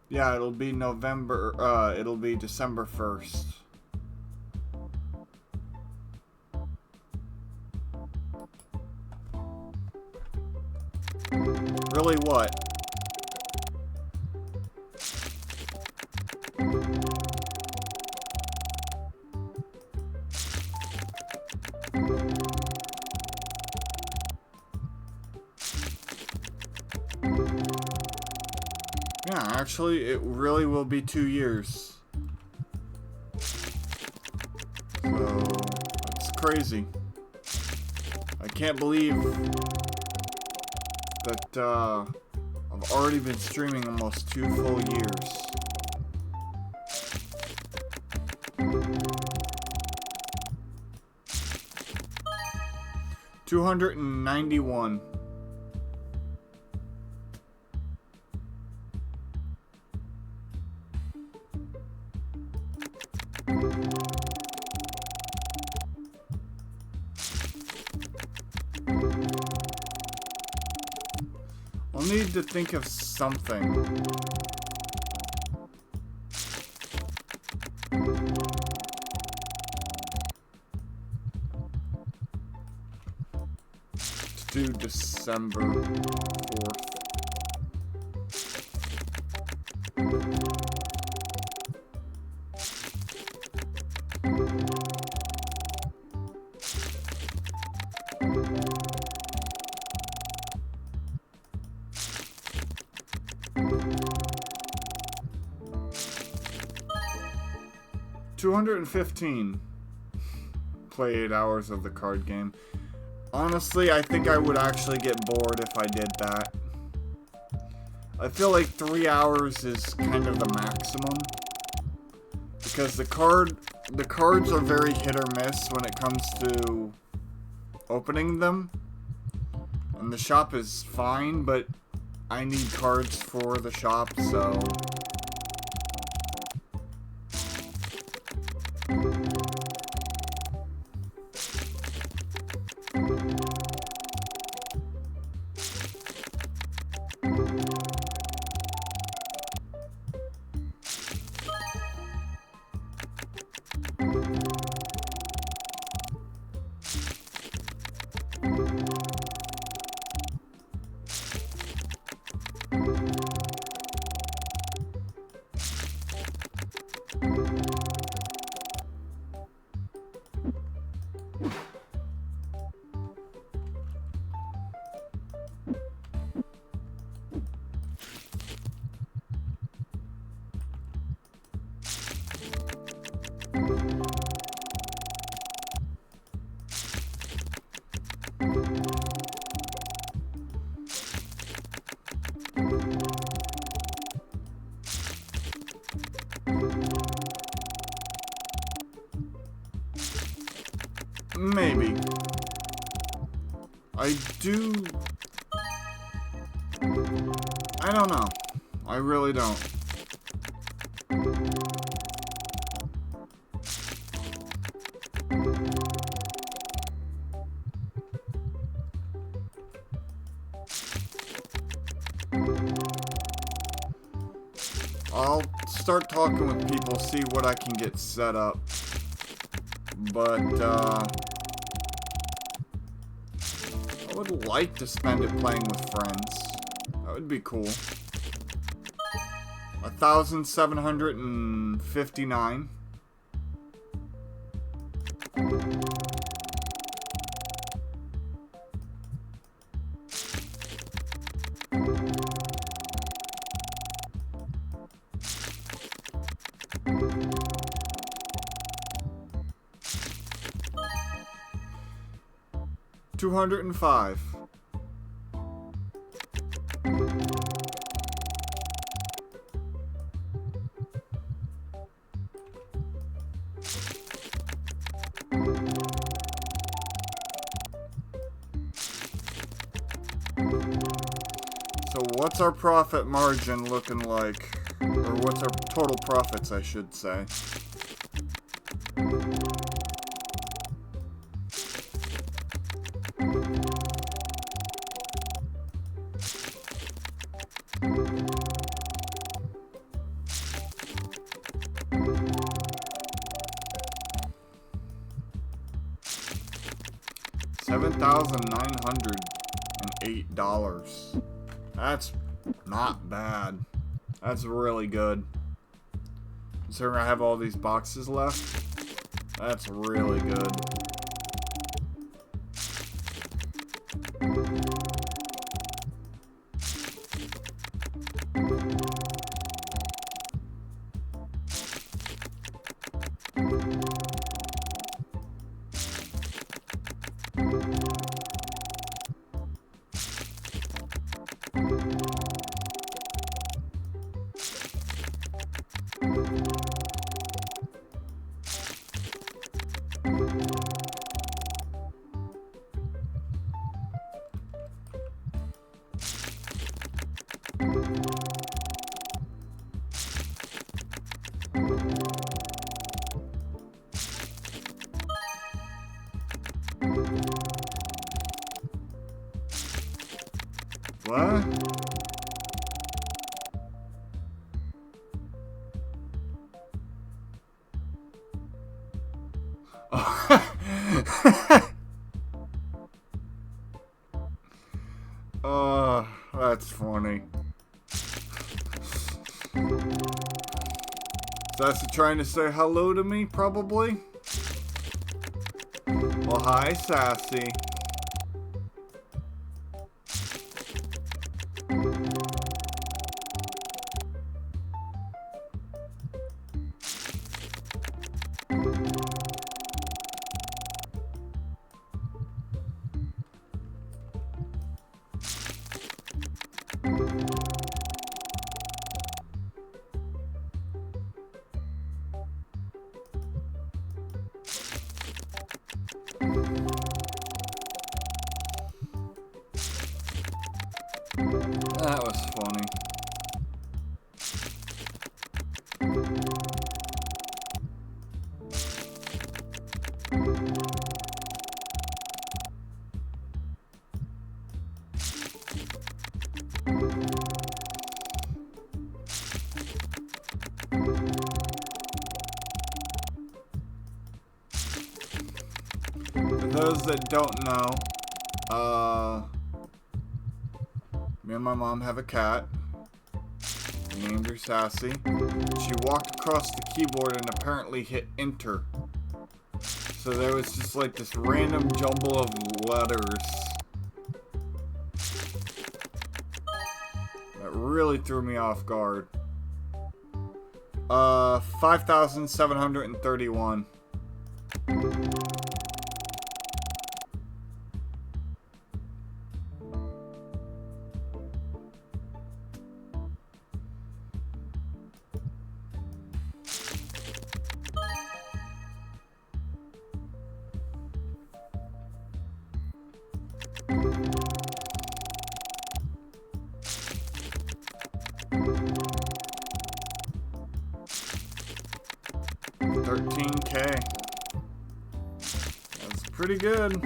[SPEAKER 1] Yeah, it'll be it'll be December 1st. Really what? Yeah, actually, it really will be 2 years. So, it's crazy. I can't believe that I've already been streaming almost 2 full years. $291. I'll need to think of something. To do December 4th. $215. Play 8 hours of the card game. Honestly, I think I would actually get bored if I did that. I feel like 3 hours is kind of the maximum. Because the cards are very hit or miss when it comes to opening them. And the shop is fine, but I need cards for the shop, so... Maybe. I don't know. I really don't. I'll start talking with people, see what I can get set up. But, I would like to spend it playing with friends. That would be cool. 1,759. $205. So what's our profit margin looking like? Or what's our total profits, I should say. $7,908. That's not bad. That's really good. Considering I have all these boxes left, that's really good. What? Oh, that's funny. Sassy trying to say hello to me, probably? Well, hi, Sassy. those that don't know, me and my mom have a cat. We named her Sassy. She walked across the keyboard and apparently hit enter. So there was just like this random jumble of letters. That really threw me off guard. 5,731. $13K. That's pretty good.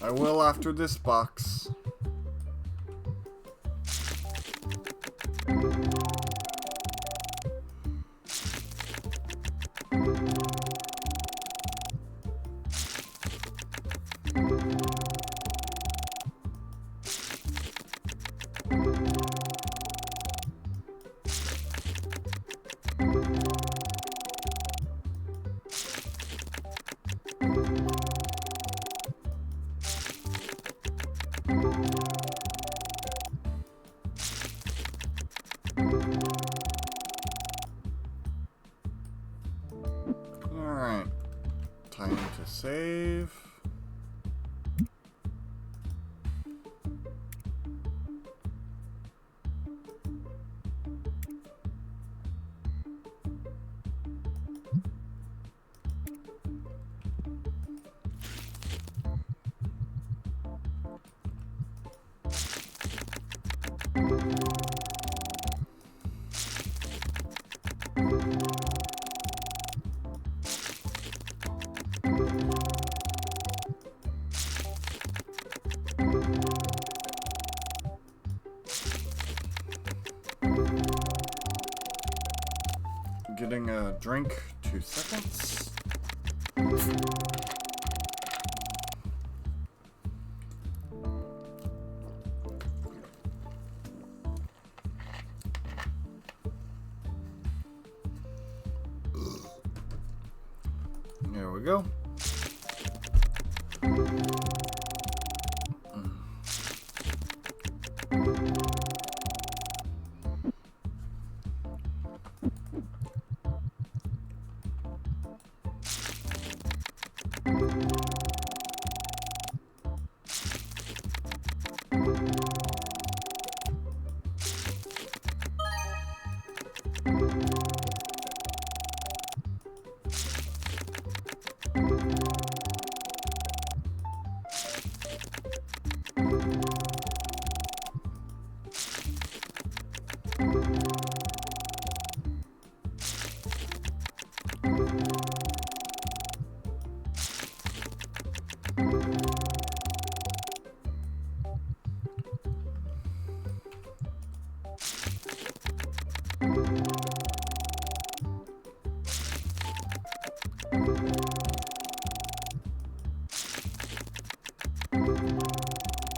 [SPEAKER 1] I will after this box. Alright. Time to save. Getting a drink, 2 seconds. There we go.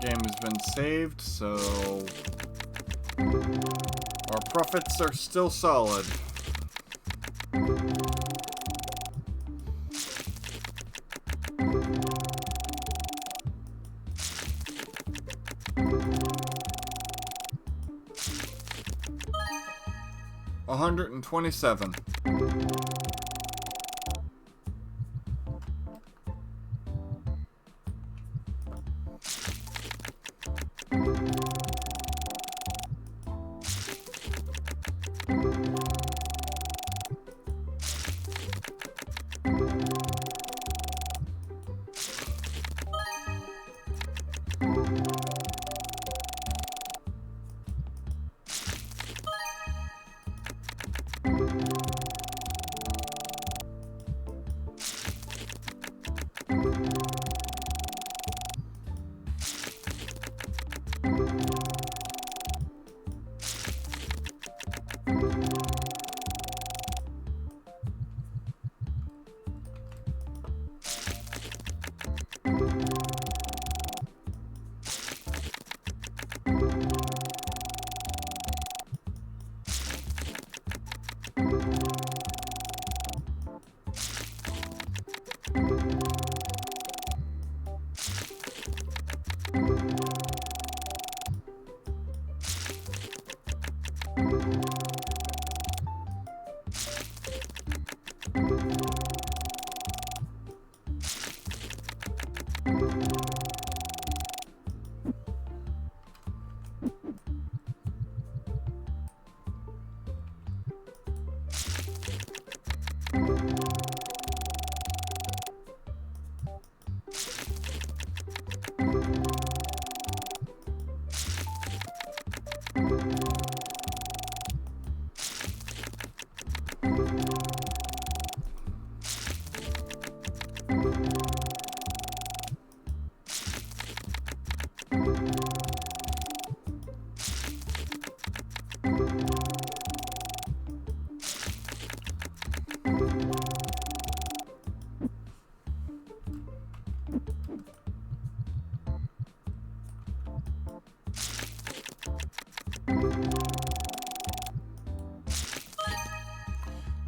[SPEAKER 1] Game has been saved, so our profits are still solid. $127.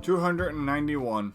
[SPEAKER 1] 291.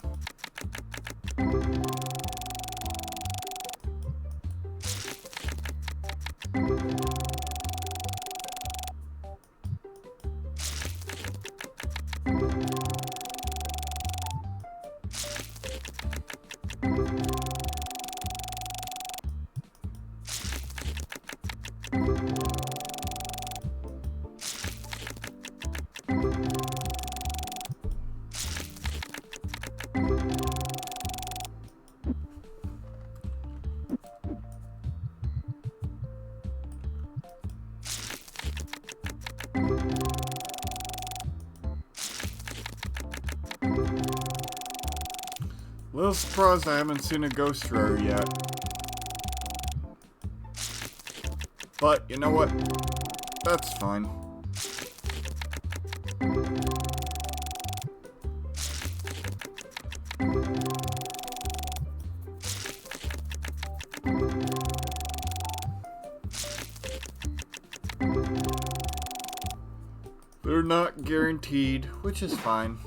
[SPEAKER 1] Little surprised I haven't seen a ghost rare yet. But, you know what? That's fine. They're not guaranteed, which is fine.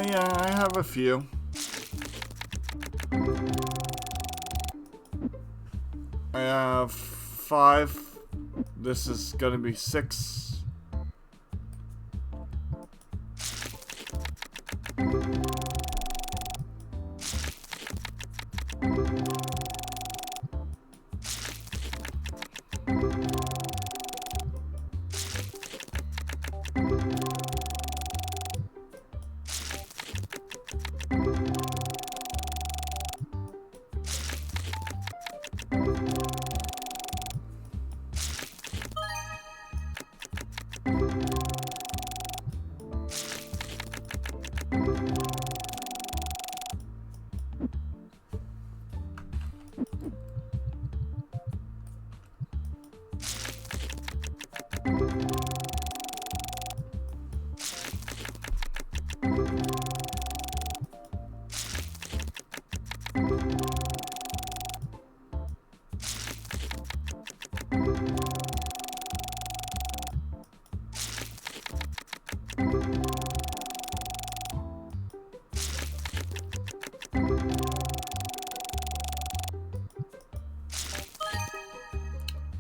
[SPEAKER 1] Yeah, I have a few. I have 5. This is gonna be 6.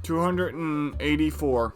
[SPEAKER 1] $284.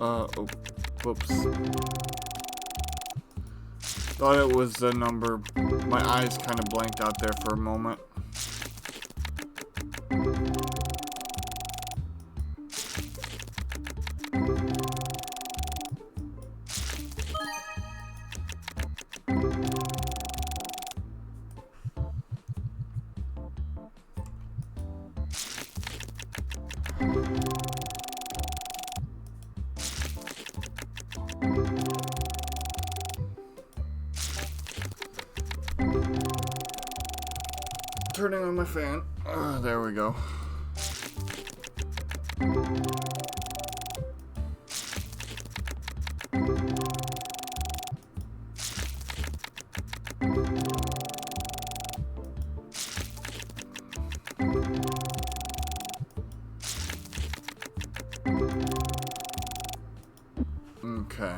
[SPEAKER 1] Oh, whoops. Thought it was the number. My eyes kind of blanked out there for a moment. Turning on my fan. There we go. Okay.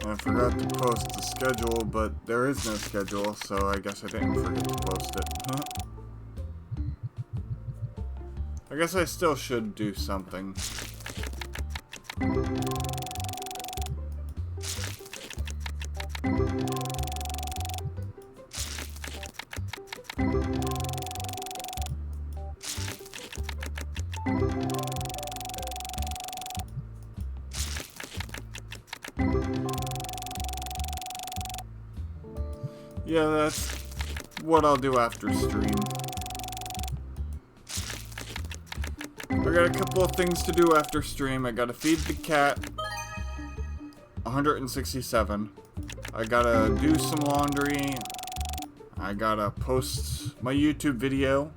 [SPEAKER 1] I forgot to post the schedule, but there is no schedule, so I guess I didn't forget to post it. I guess I still should do something. Yeah, that's what I'll do after stream. I got a couple of things to do after stream. I gotta feed the cat. 167. I gotta do some laundry. I gotta post my YouTube video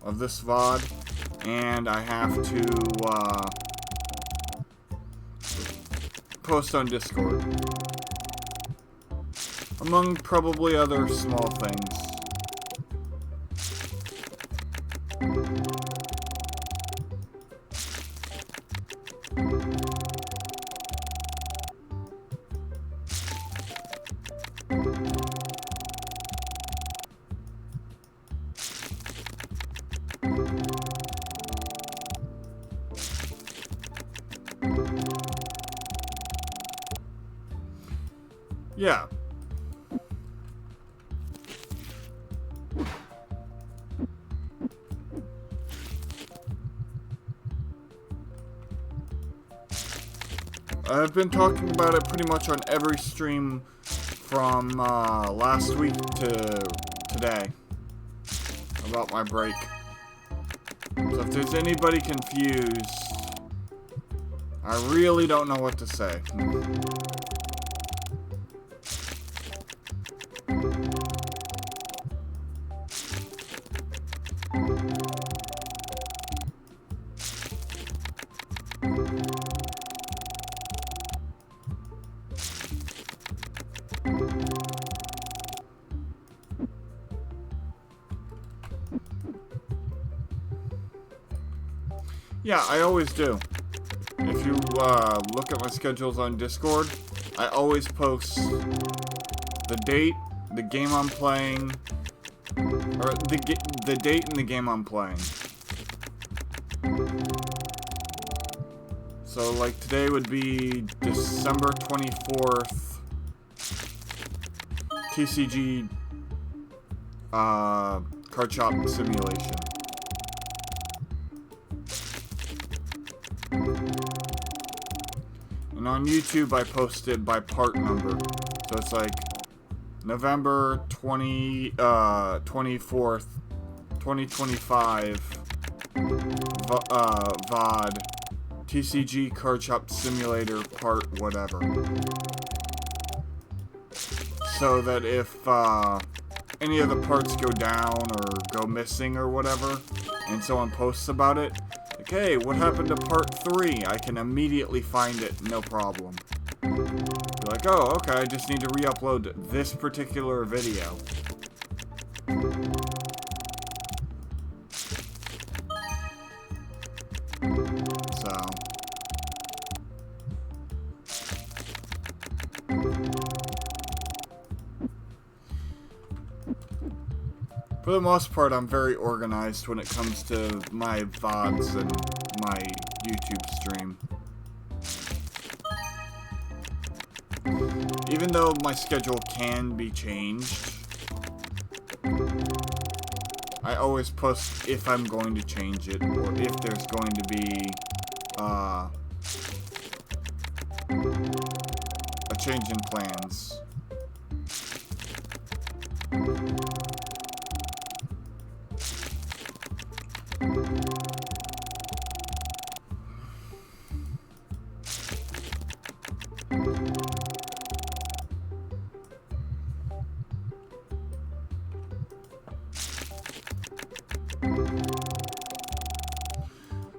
[SPEAKER 1] of this VOD. And I have to post on Discord. Among probably other small things. Yeah. I've been talking about it pretty much on every stream from last week to today about my break. So if there's anybody confused, I really don't know what to say. Yeah, I always do. If you look at my schedules on Discord, I always post the date, the game I'm playing, or the date and the game I'm playing. So, like, today would be December 24th, TCG, Cardshop simulation. And on YouTube, I post it by part number. So it's like November 24th, 2025, VOD, TCG Cardshop Simulator part whatever. So that if any of the parts go down or go missing or whatever, and someone posts about it, like, hey, what happened to part 3? I can immediately find it, no problem. Be like, oh, okay, I just need to re-upload this particular video. So. For the most part, I'm very organized when it comes to my VODs and my YouTube stream. Even though my schedule can be changed, I always post if I'm going to change it, or if there's going to be a change in plans.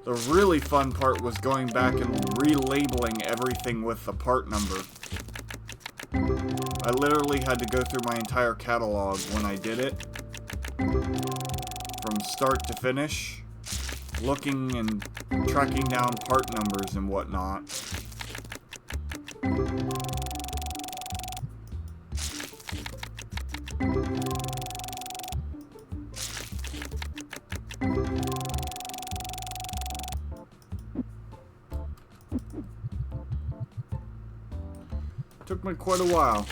[SPEAKER 1] The really fun part was going back and relabeling everything with the part number. I literally had to go through my entire catalog when I did it, from start to finish, looking and tracking down part numbers and whatnot. Took me quite a while.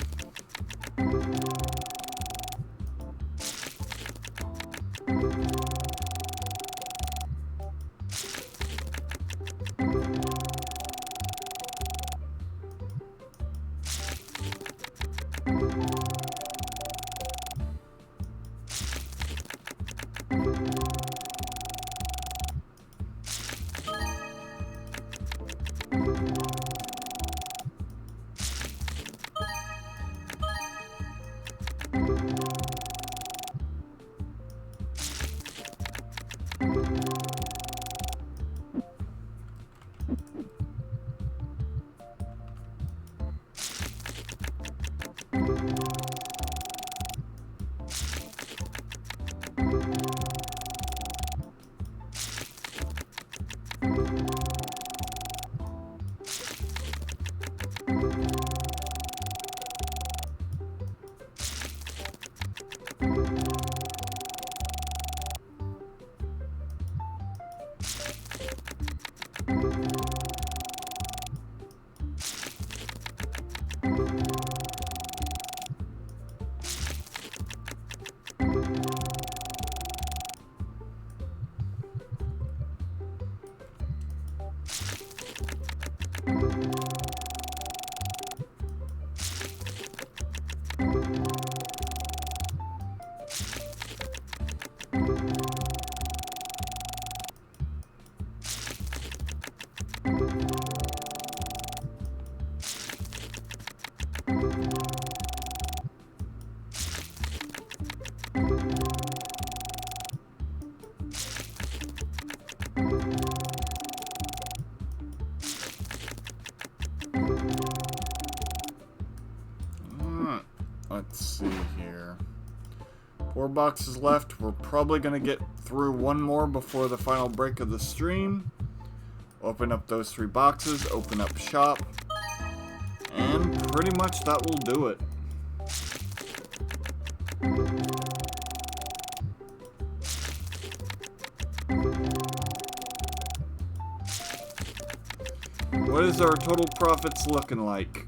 [SPEAKER 1] Let's see here. 4 boxes left. We're probably going to get through one more before the final break of the stream. Open up those 3 boxes, open up shop, and pretty much that will do it. What is our total profits looking like?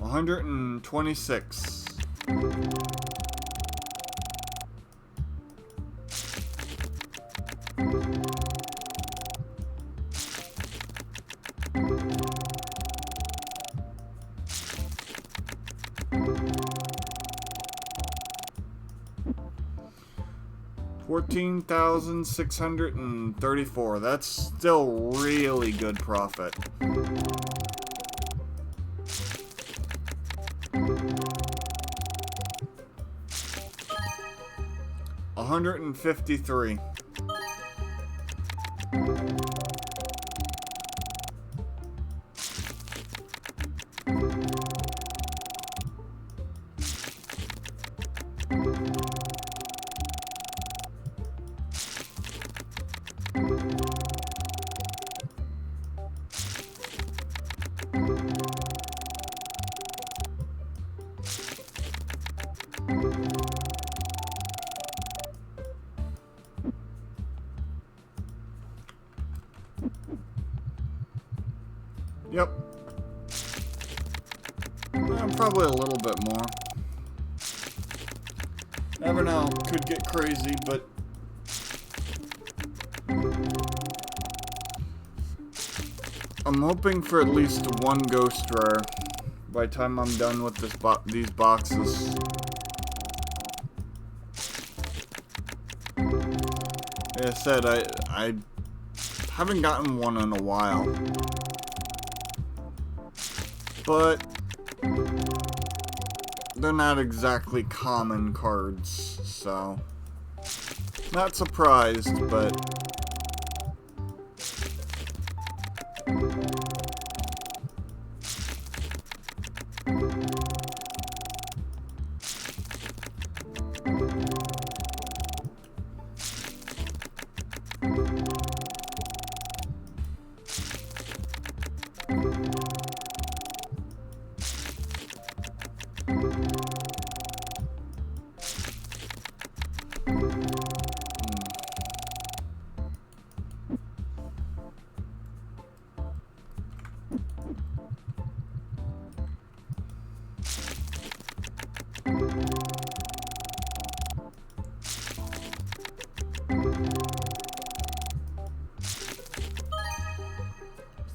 [SPEAKER 1] $126. $14,634. That's still really good profit. $153. Yep. Probably a little bit more. Never know. Could get crazy, but I'm hoping for at least one ghost rare by the time I'm done with these boxes. Like I said, I haven't gotten one in a while. But they're not exactly common cards, so not surprised, but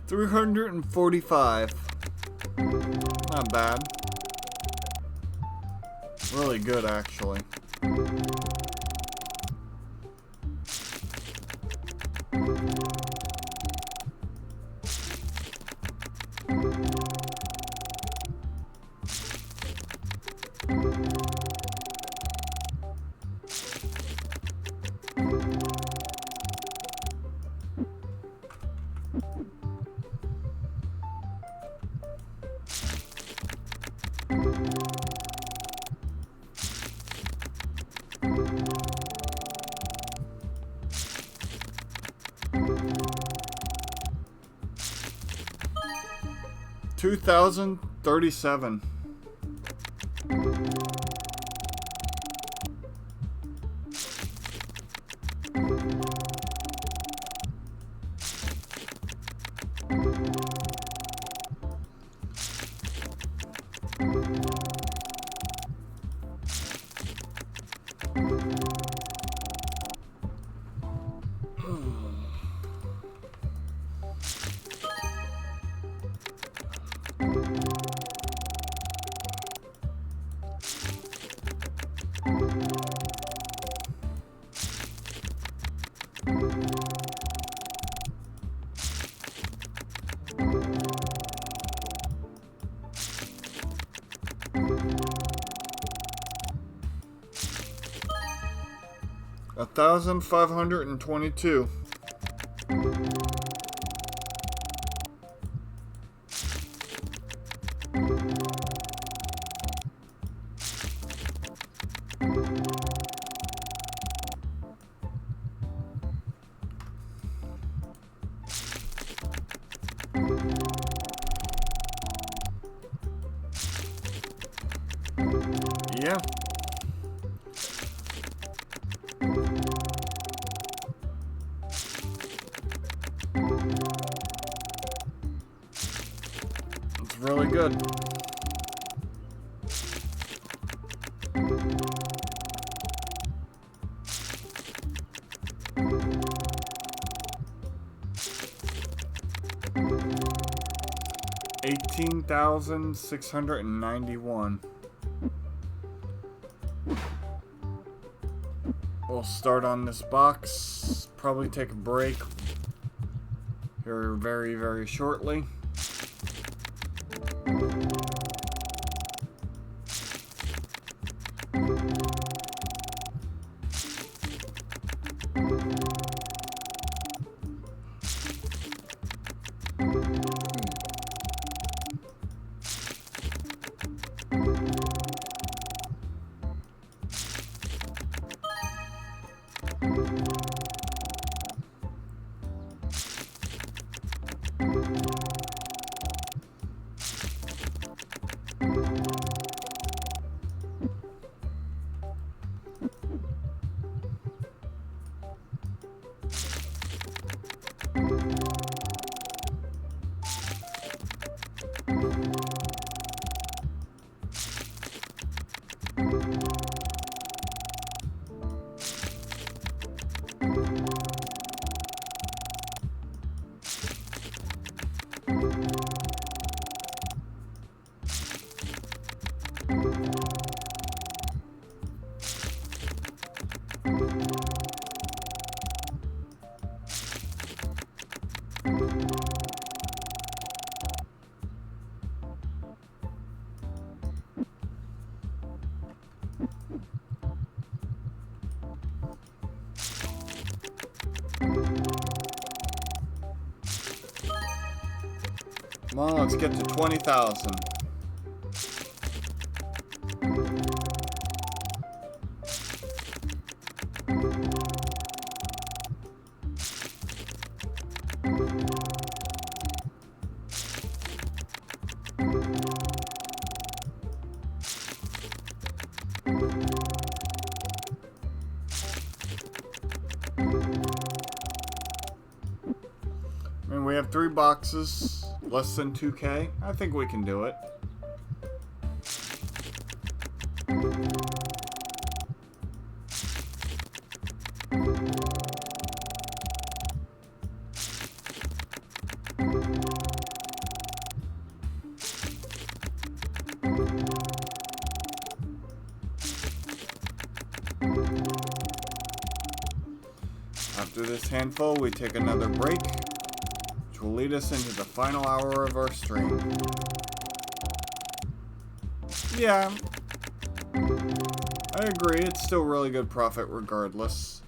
[SPEAKER 1] 345. Not bad. Really good, actually. $2,037. $1,522. Yeah. It's really good. $18,691. We'll start on this box. Probably take a break here very, very shortly. Come on, let's get to 20,000. And we have 3 boxes, less than 2K. I think we can do it. After this handful, we take another break, which will lead us into the final hour of our stream. Yeah, I agree, it's still really good profit regardless.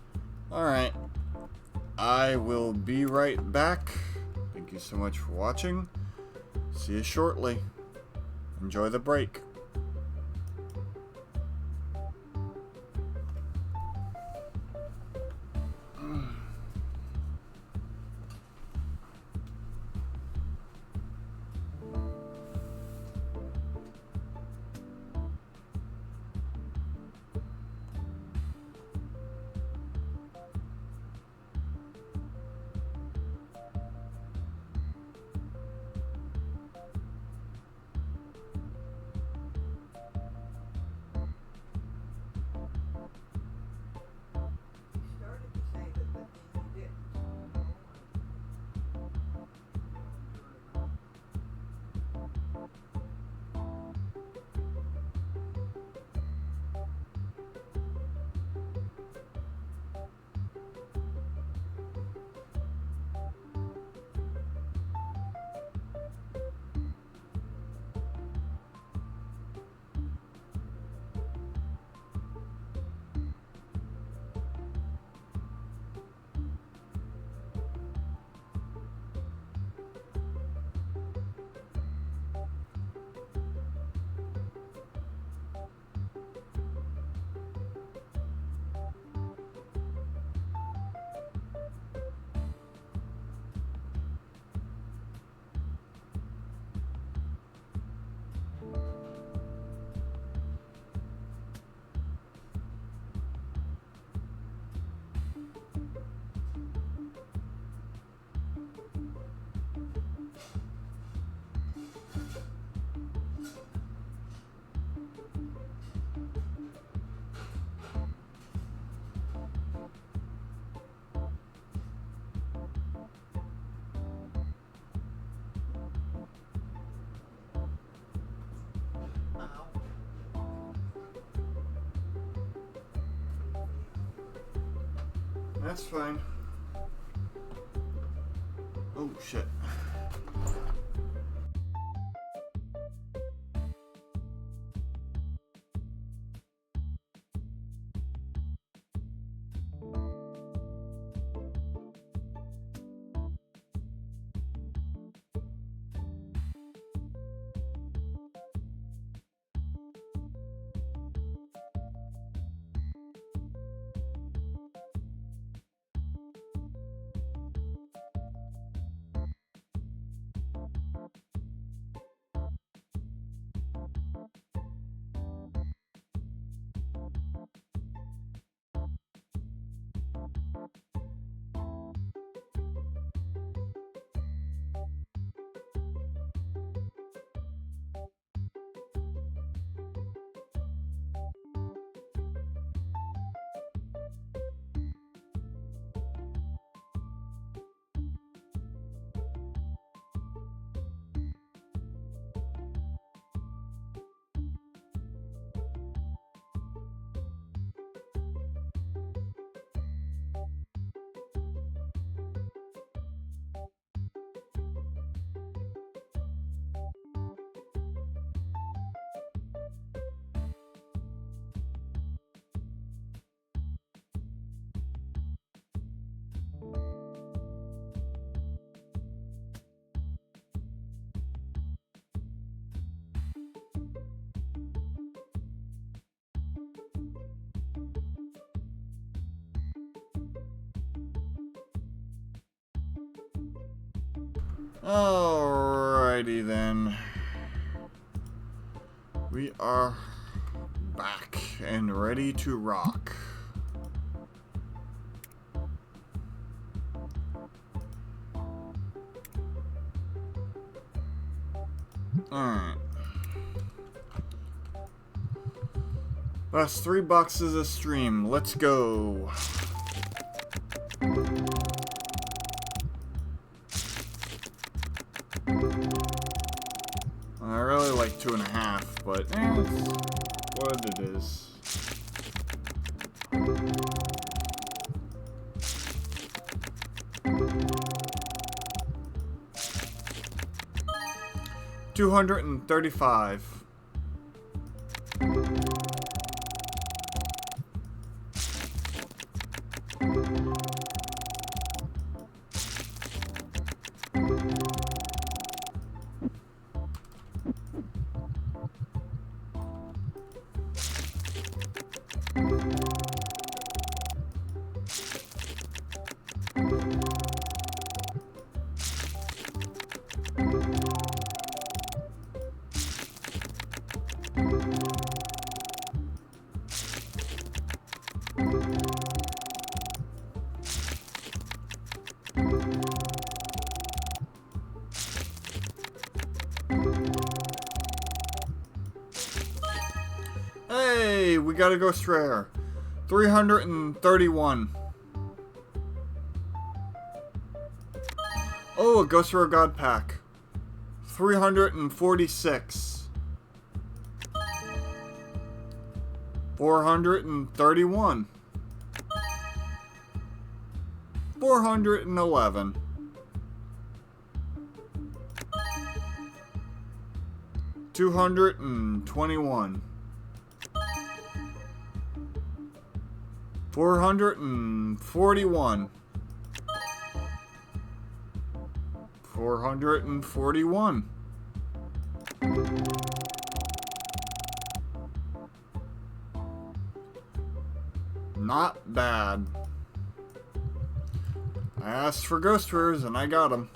[SPEAKER 1] Alright, I will be right back. Thank you so much for watching. See you shortly. Enjoy the break. That's fine. Oh, shit. Alrighty then. We are back and ready to rock. Alright. Last 3 boxes a stream. Let's go. I really like 2.5, but it's what it is. 235. Hey, we got a ghost rare. 331. Oh, a ghost rare god pack. 346. 431. 411. 221. 441. 441. Not bad. I asked for ghost rares and I got them.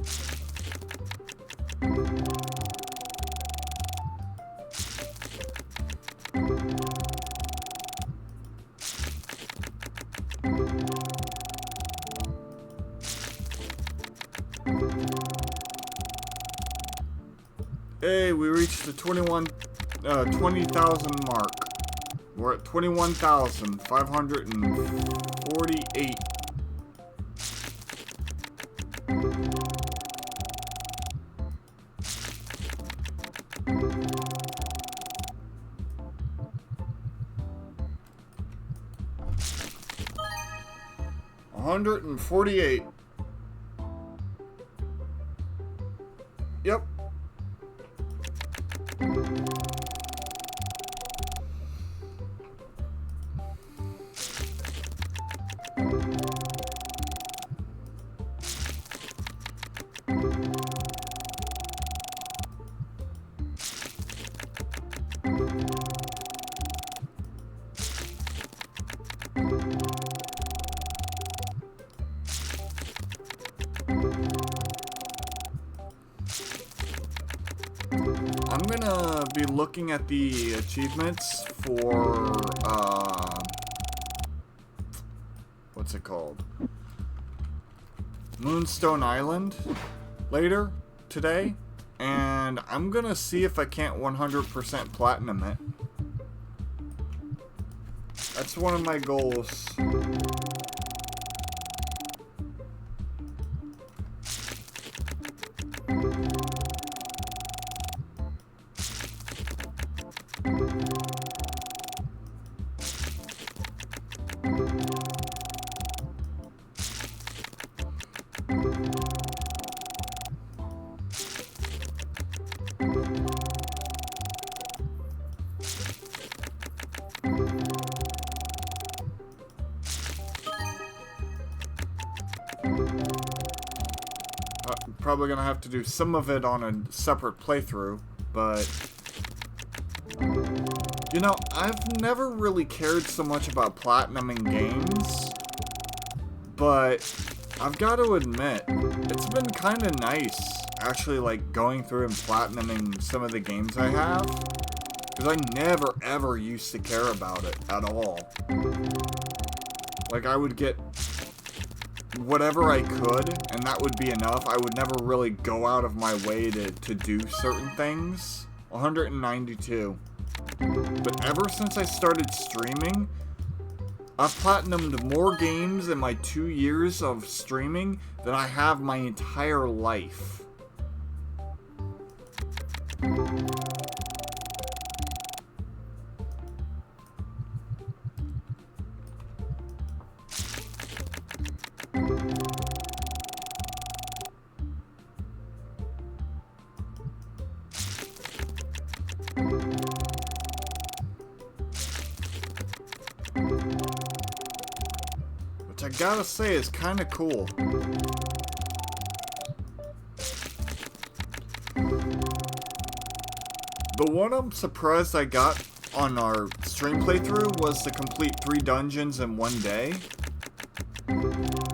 [SPEAKER 1] Hey, we reached the 20,000 mark. We're at 21,548. $148. Yep. I'm gonna be looking at the achievements for, what's it called? Moonstone Island later today, and I'm gonna see if I can't 100% platinum it. That's one of my goals. Probably gonna have to do some of it on a separate playthrough, but you know, I've never really cared so much about platinuming games, but I've got to admit, it's been kind of nice actually like going through and platinuming some of the games I have, because I never ever used to care about it at all. Like, I would get whatever I could, and that would be enough. I would never really go out of my way to do certain things. 192. But ever since I started streaming, I've platinumed more games in my 2 years of streaming than I have my entire life. which I gotta say is kind of cool. The one I'm surprised I got on our stream playthrough was to complete 3 dungeons in 1 day.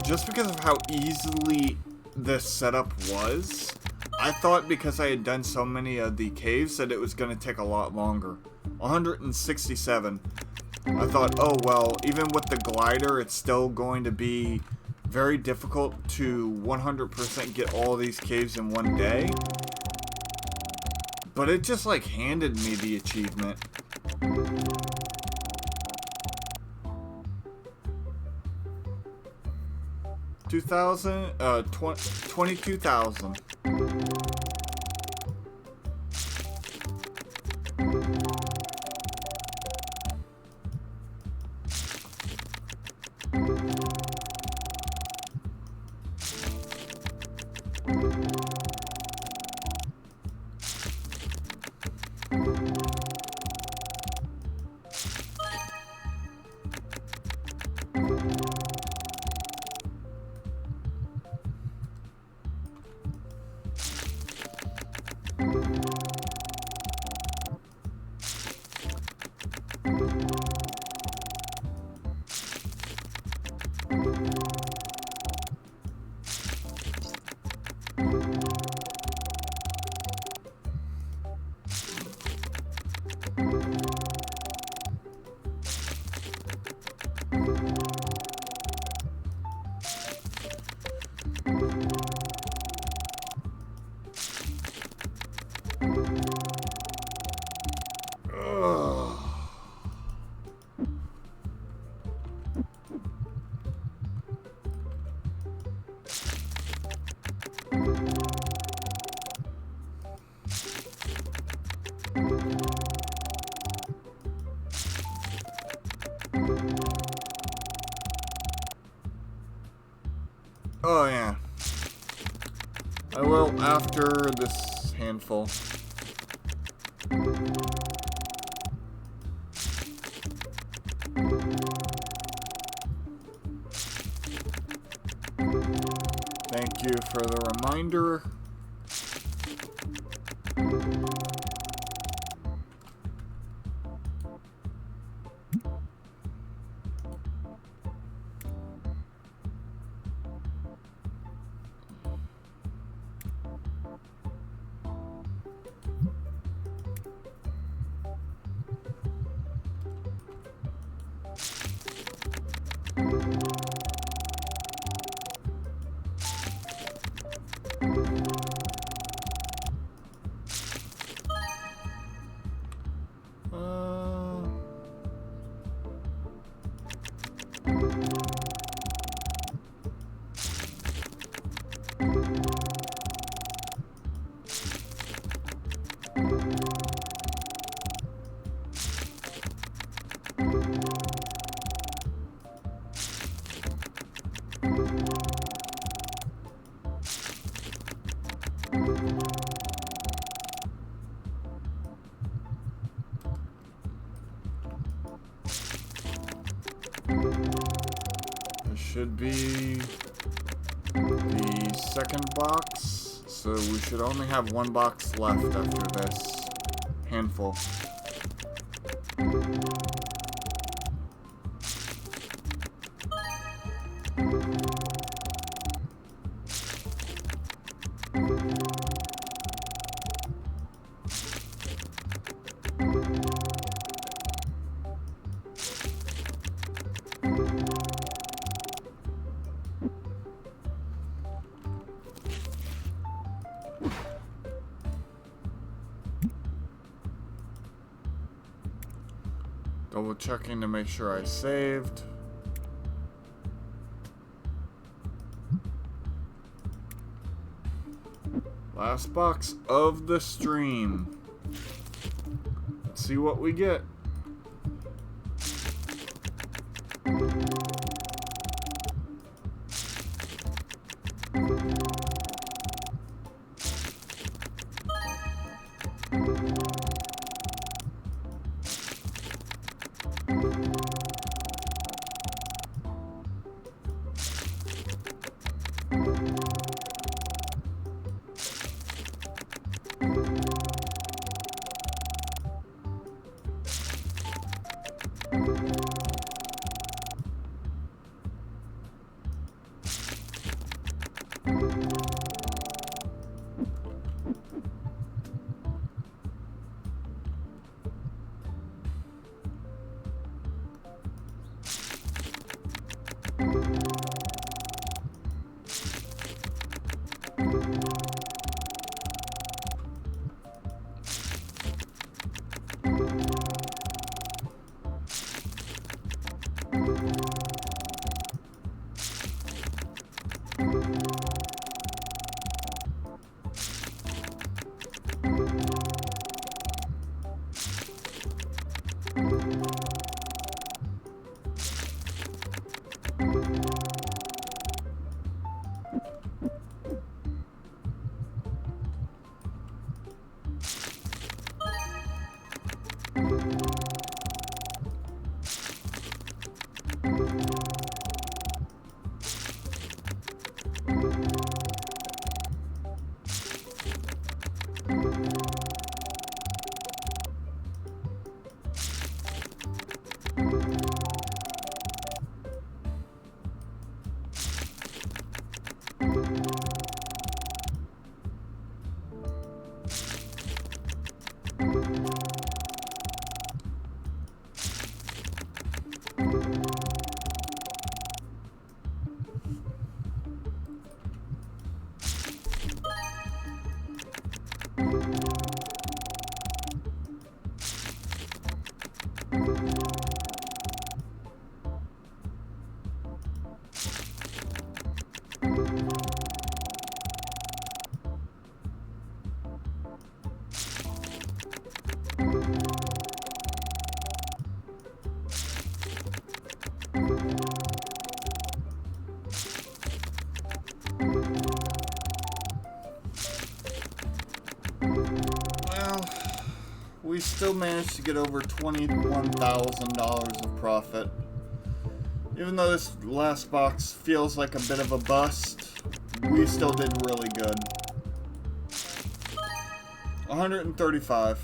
[SPEAKER 1] Just because of how easily this setup was. I thought because I had done so many of the caves that it was going to take a lot longer. 167. I thought, oh well, even with the glider, it's still going to be very difficult to 100% get all these caves in 1 day. But it just like handed me the achievement. $22,000. Oh yeah. I will after this handful. Thank you for the reminder. Should be the second box, so we should only have 1 box left after this handful. Double checking to make sure I saved. Last box of the stream. Let's see what we get. We still managed to get over $21,000 of profit. Even though this last box feels like a bit of a bust, we still did really good. 135.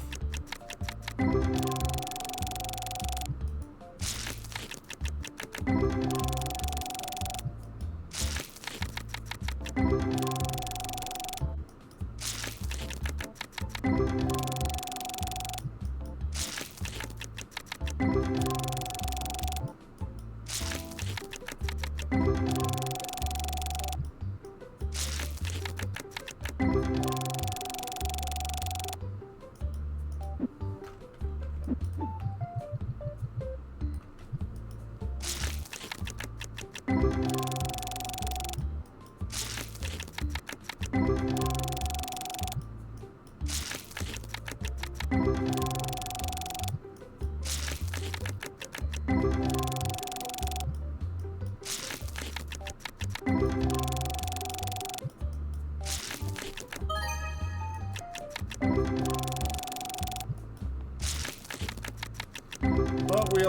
[SPEAKER 1] But we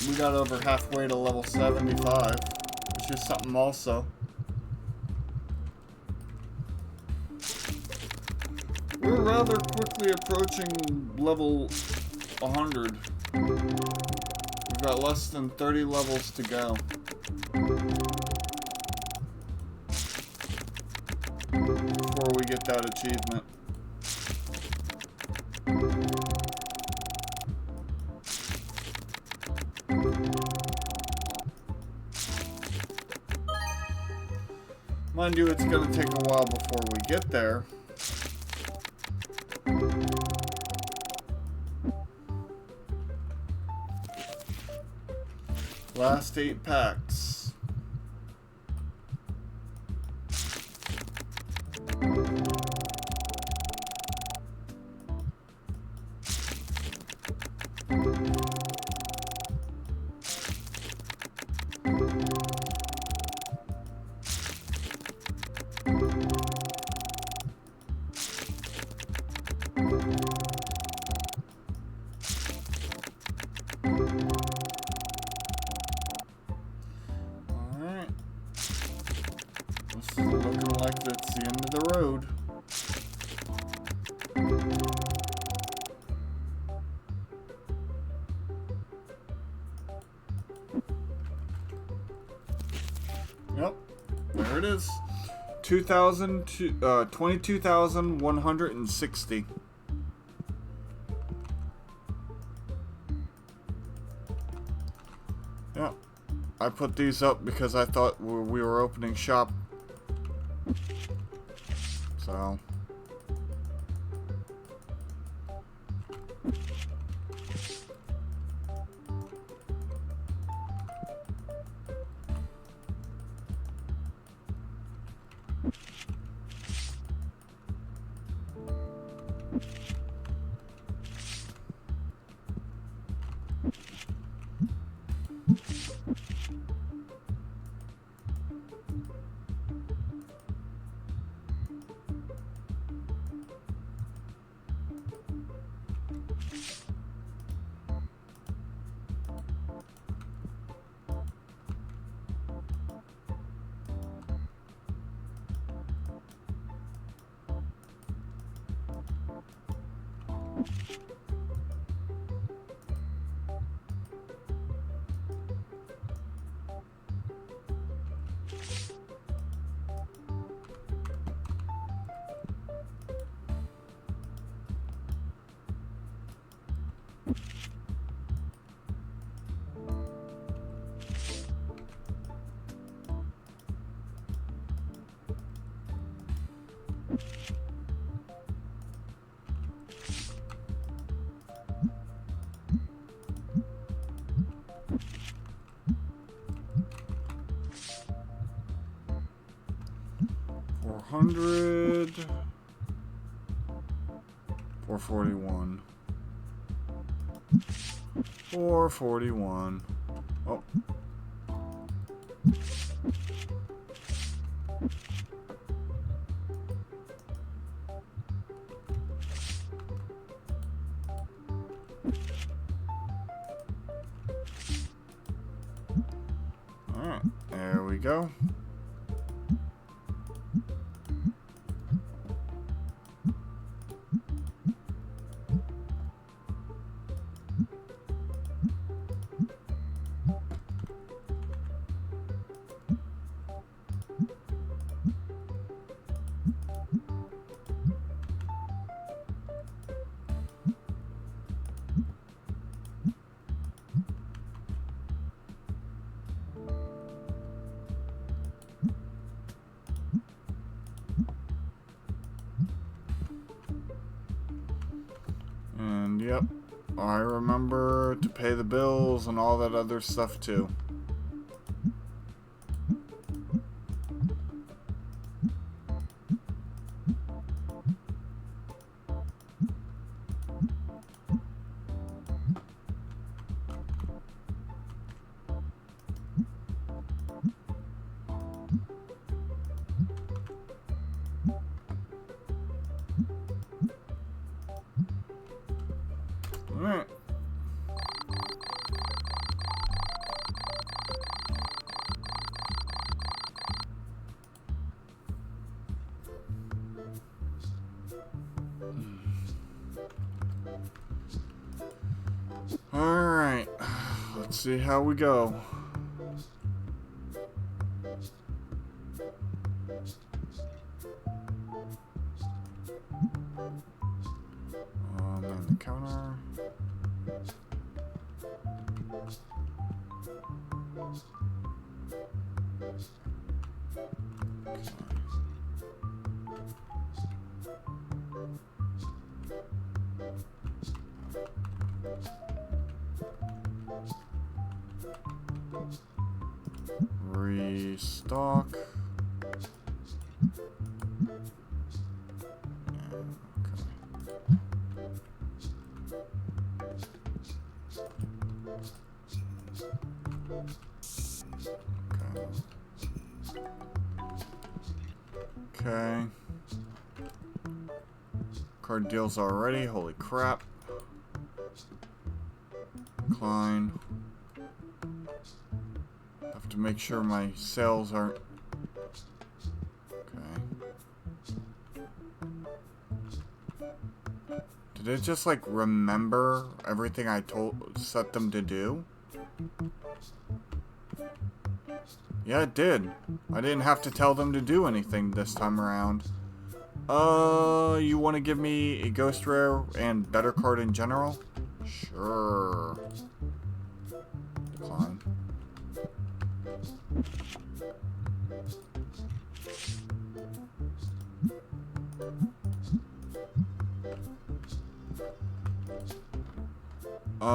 [SPEAKER 1] we got over halfway to level 75, which is something also. We're rather quickly approaching level 100. We've got less than 30 levels to go before we get that achievement. Mind you, it's going to take a while before we get there. Last 8 packs. Looking like that's the end of the road. Yep, there it is. 22,160. Yep. I put these up because I thought we were opening shop. So. $400, $441, $441. Oh. All right, there we go. And yep, I remember to pay the bills and all that other stuff too. Alright. Alright. Let's see how we go. And the counter. Restock. Okay. Card deals already. Holy crap. Decline. Have to make sure my sales aren't. Okay. Did it just like remember everything I set them to do? Yeah, it did. I didn't have to tell them to do anything this time around. You want to give me a ghost rare and better card in general? Sure. Decline. You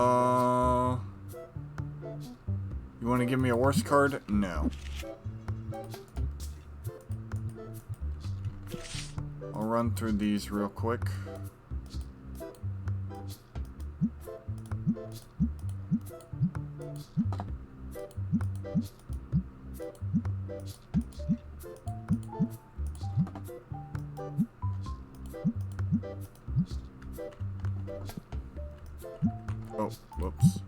[SPEAKER 1] want to give me a worse card? No. I'll run through these real quick. Oh, whoops.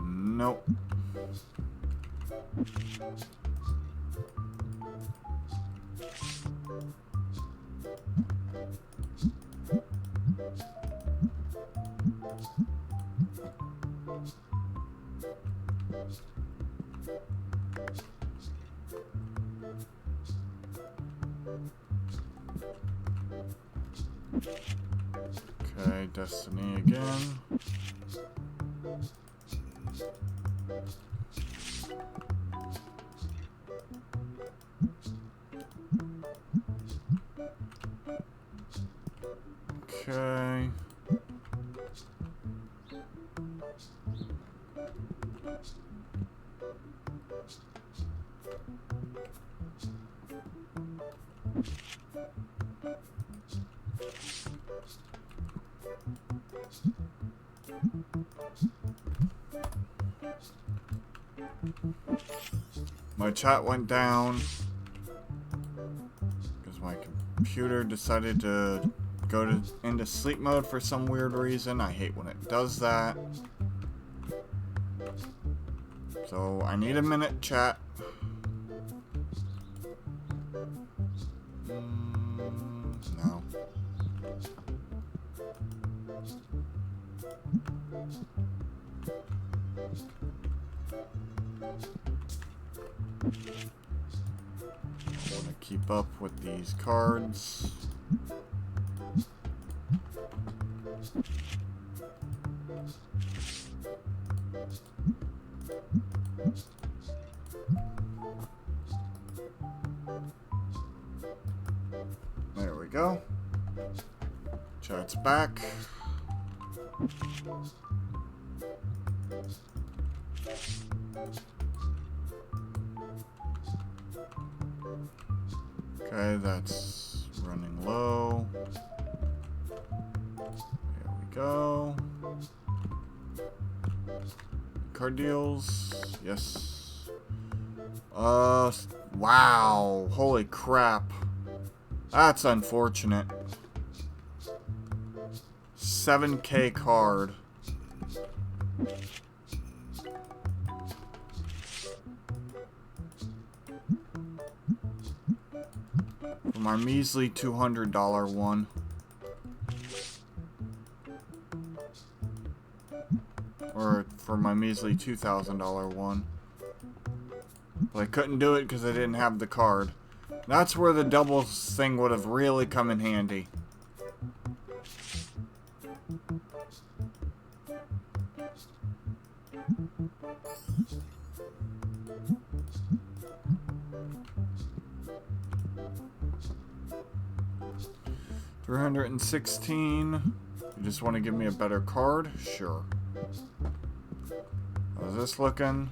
[SPEAKER 1] Nope. Okay, Destiny again. Okay. My chat went down because my computer decided to go into sleep mode for some weird reason. I hate when it does that. So I need a minute, chat. No. I want to keep up with these cards. There we go. Chat's back. Okay, that's running low. There we go. Card deals. Yes. Wow. Holy crap. That's unfortunate. 7K card. For my measly $200 one. Or for my measly $2,000 one. But I couldn't do it because I didn't have the card. That's where the doubles thing would have really come in handy. $316. You just want to give me a better card? Sure. How's this looking?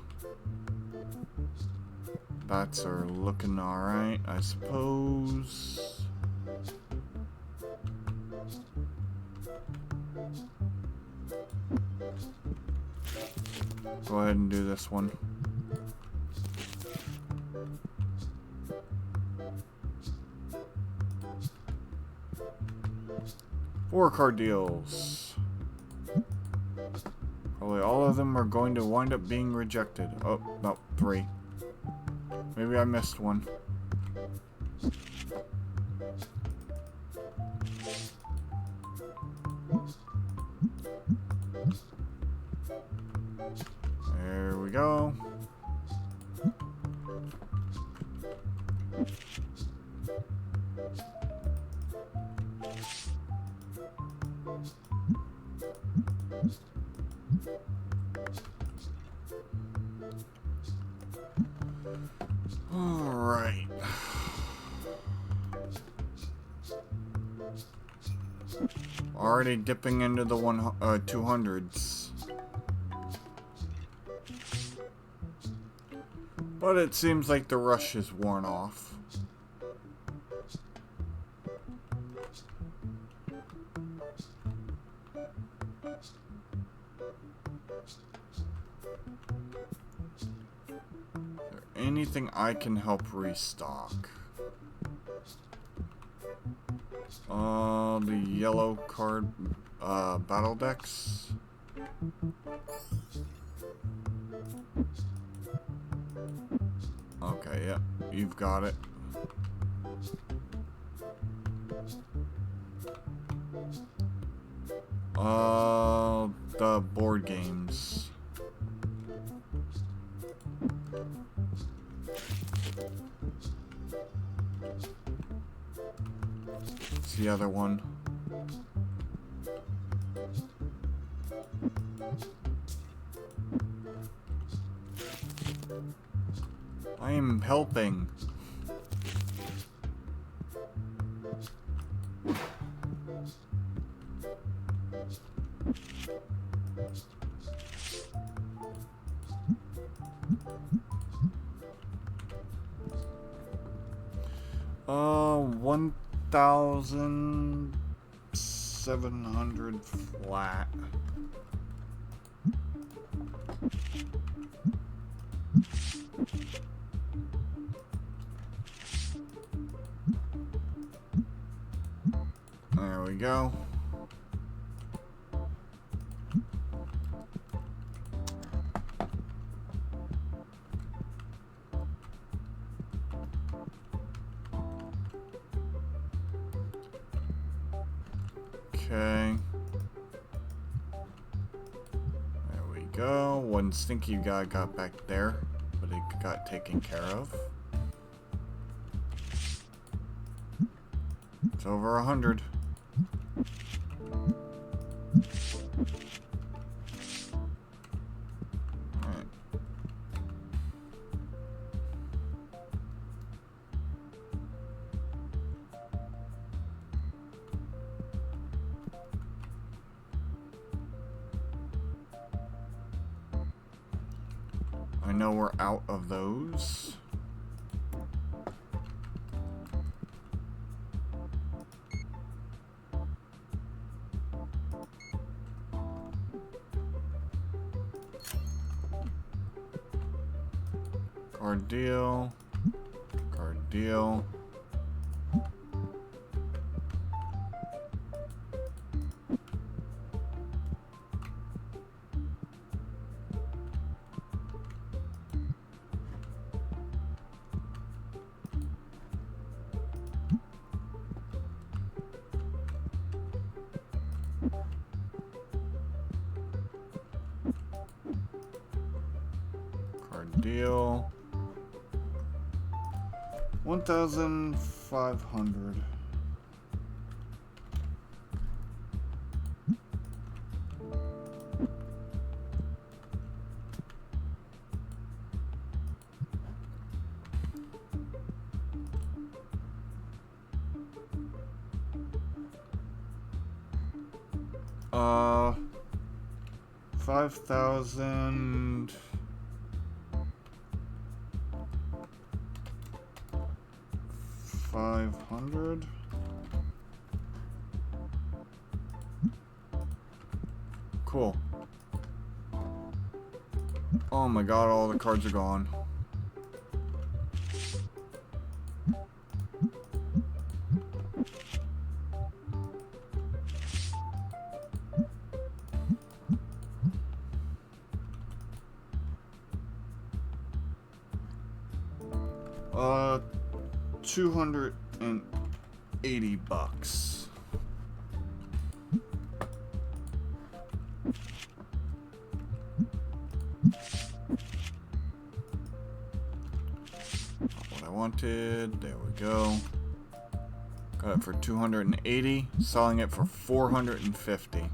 [SPEAKER 1] Bats are looking alright, I suppose. Go ahead and do this one. Four card deals. Probably all of them are going to wind up being rejected. Oh, no, 3. Maybe I missed one. There we go. All right. Already dipping into the 200s. But it seems like the rush is worn off. Is there anything I can help restock? The yellow card, battle decks. Okay, yeah, you've got it. The board games. It's the other one. I am helping. $1,700 flat. There we go. Okay. There we go. One stinky guy got back there, but it got taken care of. It's over 100. Alright. I know we're out of those. Card deal. Card deal. Card deal. 1,500. Uh, 5,000. 500. Cool. Oh my god, all the cards are gone. $280. What I wanted. There we go. Got it for 280. Selling it for 450.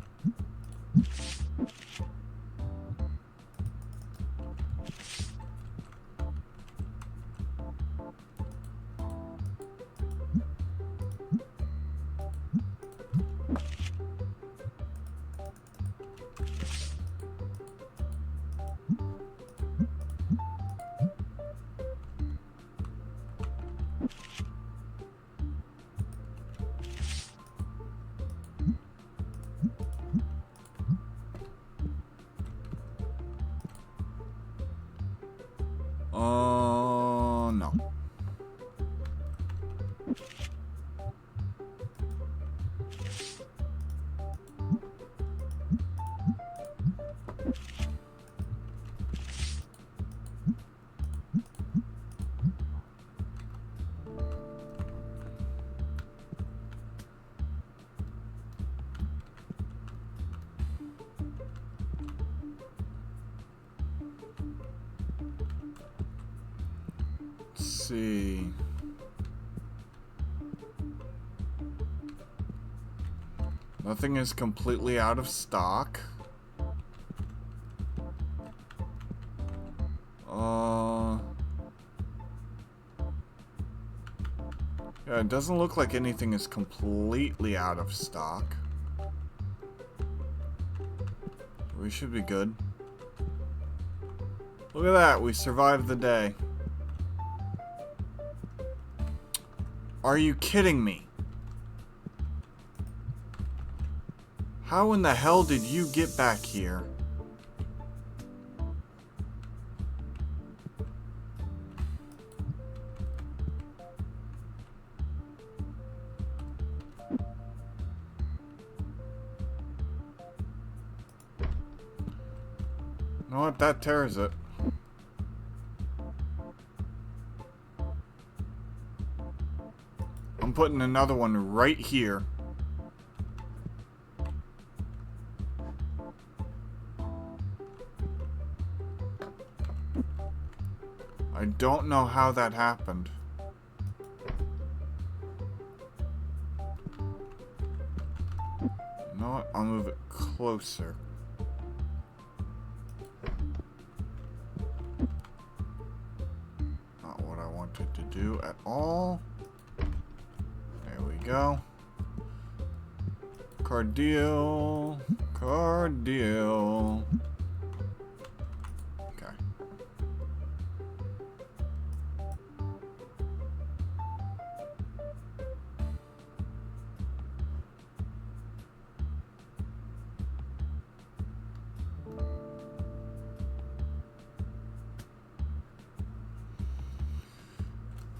[SPEAKER 1] No. See. Nothing is completely out of stock. Yeah, it doesn't look like anything is completely out of stock. We should be good. Look at that, we survived the day. Are you kidding me? How in the hell did you get back here? You know what? That tears it. I'm putting another one right here. I don't know how that happened. You know what? I'll move it closer. Not what I wanted to do at all. There we go. Card deal. Card deal. Okay.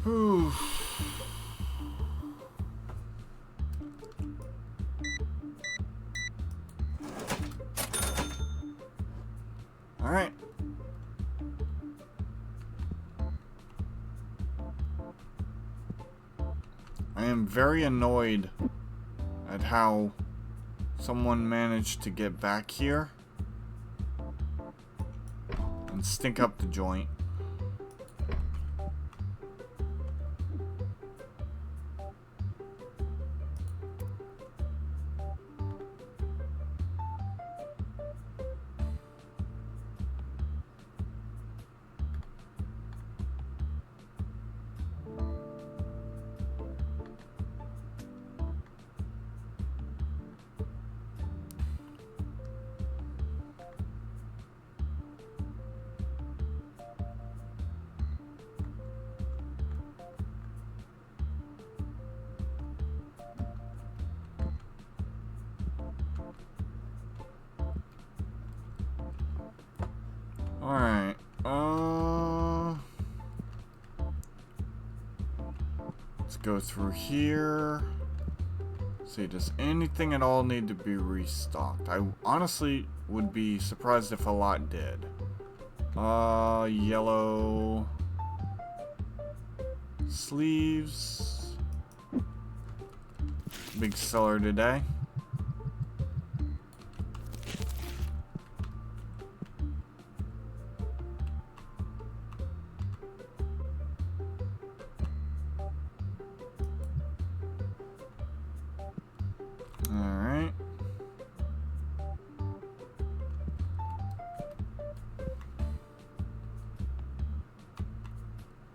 [SPEAKER 1] Whew. All right. I am very annoyed at how someone managed to get back here and stink up the joint. Alright, let's go through here. See, does anything at all need to be restocked? I honestly would be surprised if a lot did. Yellow sleeves. Big seller today. Alright.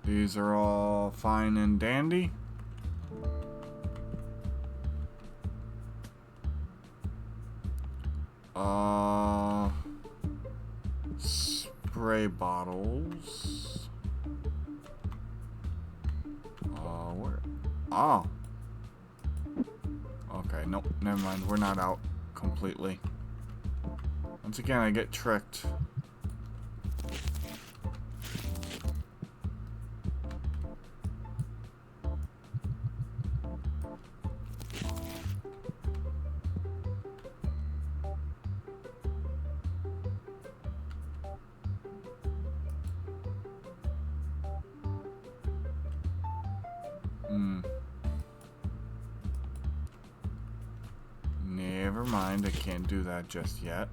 [SPEAKER 1] These are all fine and dandy. Spray bottles. Where? Oh. Okay, nope, never mind. We're not out completely. Once again, I get tricked. mind, I can't do that just yet.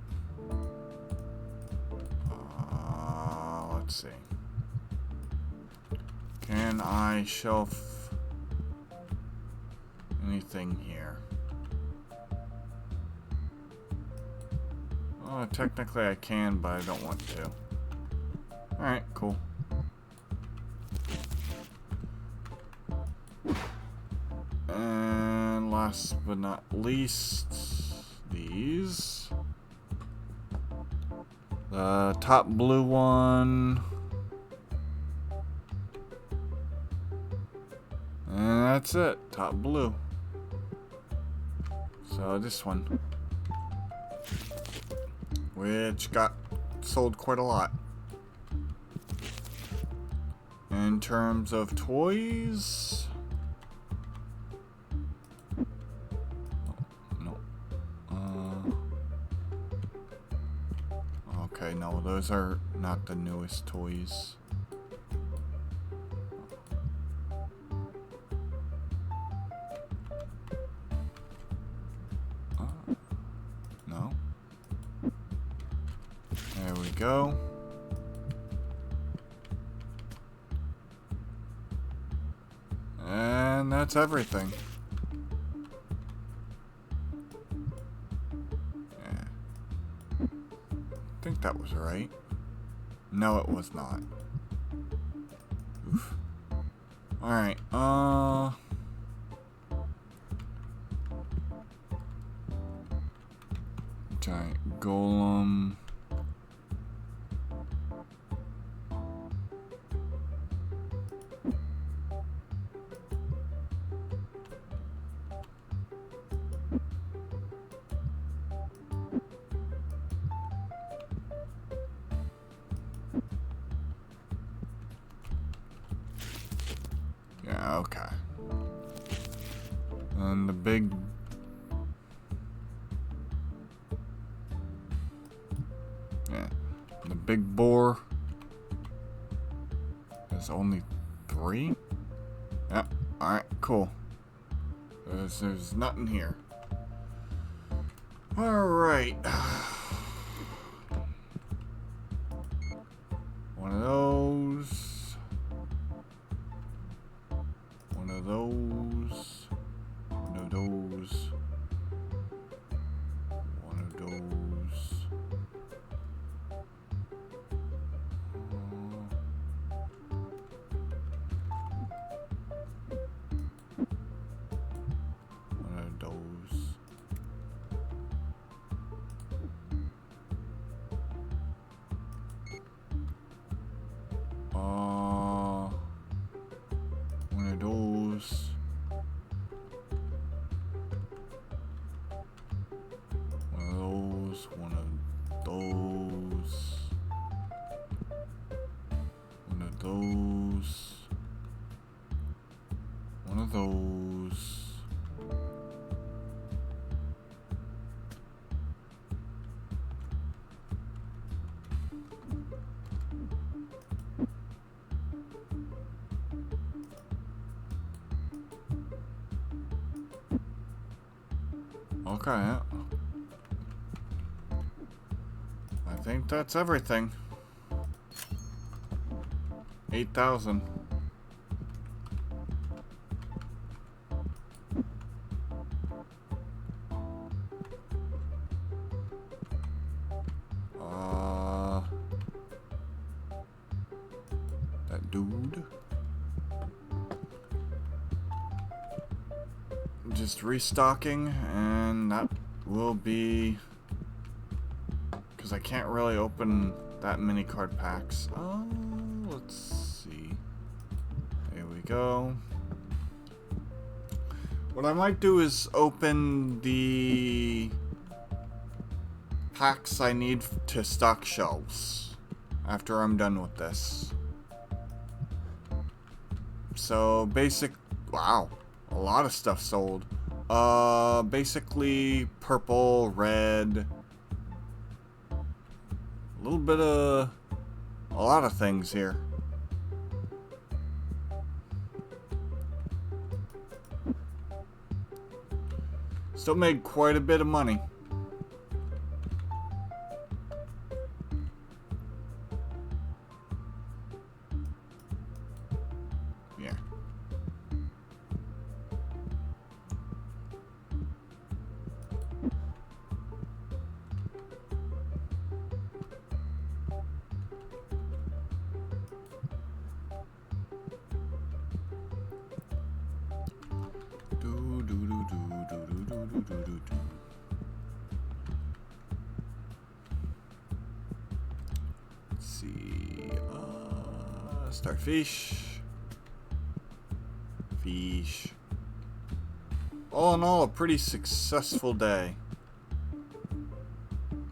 [SPEAKER 1] Let's see. Can I shelf anything here? Oh, technically I can, but I don't want to. Alright, cool. And last but not least, these. The top blue one. And that's it. Top blue. So this one. Which got sold quite a lot. In terms of toys. Okay, no, those are not the newest toys. No. There we go. And that's everything. I think that was right. No, it was not. Oof. Alright, giant golem. Yeah, okay. And the big... Yeah. The big boar is only 3? Yeah, alright, cool. There's nothing here. Alright. One of those. One of those. One of those. One of those. One of those. One of those. One of those. One of those. One of those. One of those. Okay, yeah. I think that's everything. 8,000. That dude. Just restocking, and that will be, because I can't really open that many card packs. Let's see. There we go. What I might do is open the packs I need to stock shelves after I'm done with this. So wow, a lot of stuff sold. Basically purple, red, a little bit of a lot of things here. Still made quite a bit of money. Let's see. Starfish. Fish. All in all, a pretty successful day,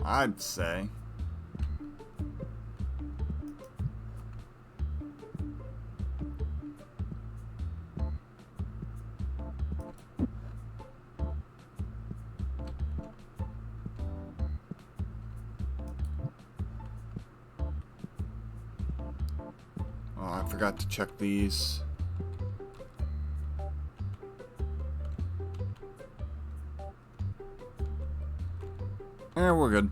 [SPEAKER 1] I'd say. Oh, I forgot to check these. Yeah, we're good.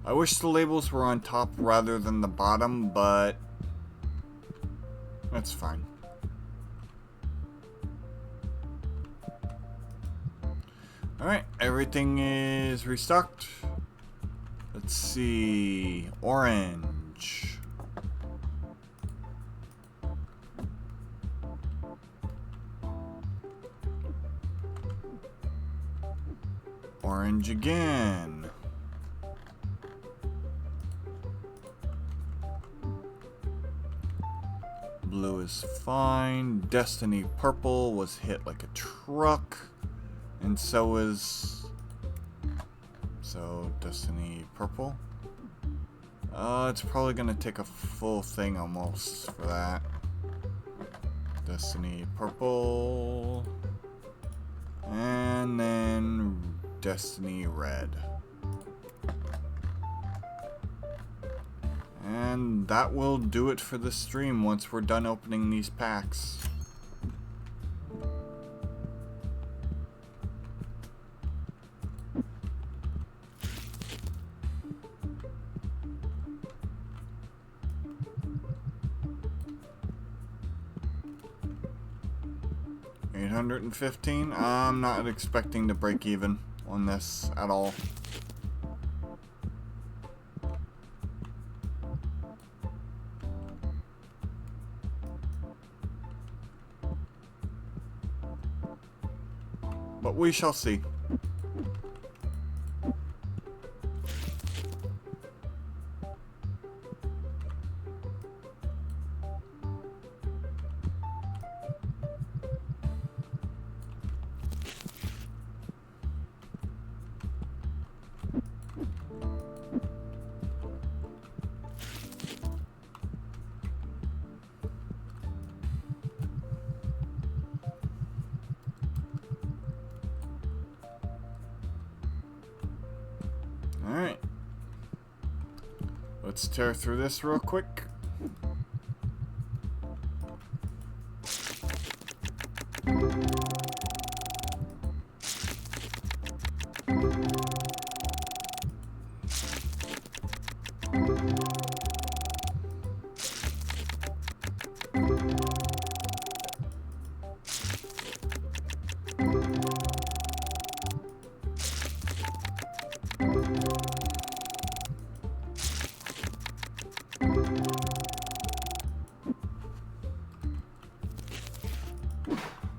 [SPEAKER 1] I wish the labels were on top rather than the bottom, but that's fine. Alright, everything is restocked. Let's see. Orange. Orange again. Blue is fine. Destiny Purple was hit like a truck. And so is... So, Destiny Purple. It's probably gonna take a full thing almost for that. Destiny Purple. And then Destiny Red. And that will do it for the stream once we're done opening these packs. $815. I'm not expecting to break even on this at all. But we shall see. Alright. Let's tear through this real quick.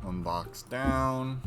[SPEAKER 1] One box down.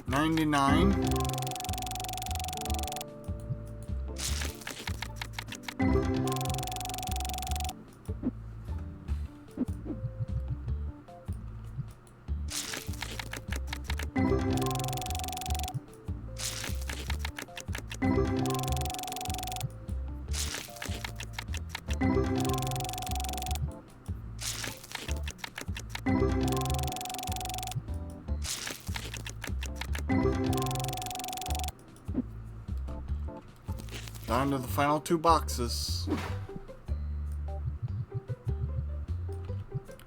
[SPEAKER 1] $99. Down to the final 2 boxes.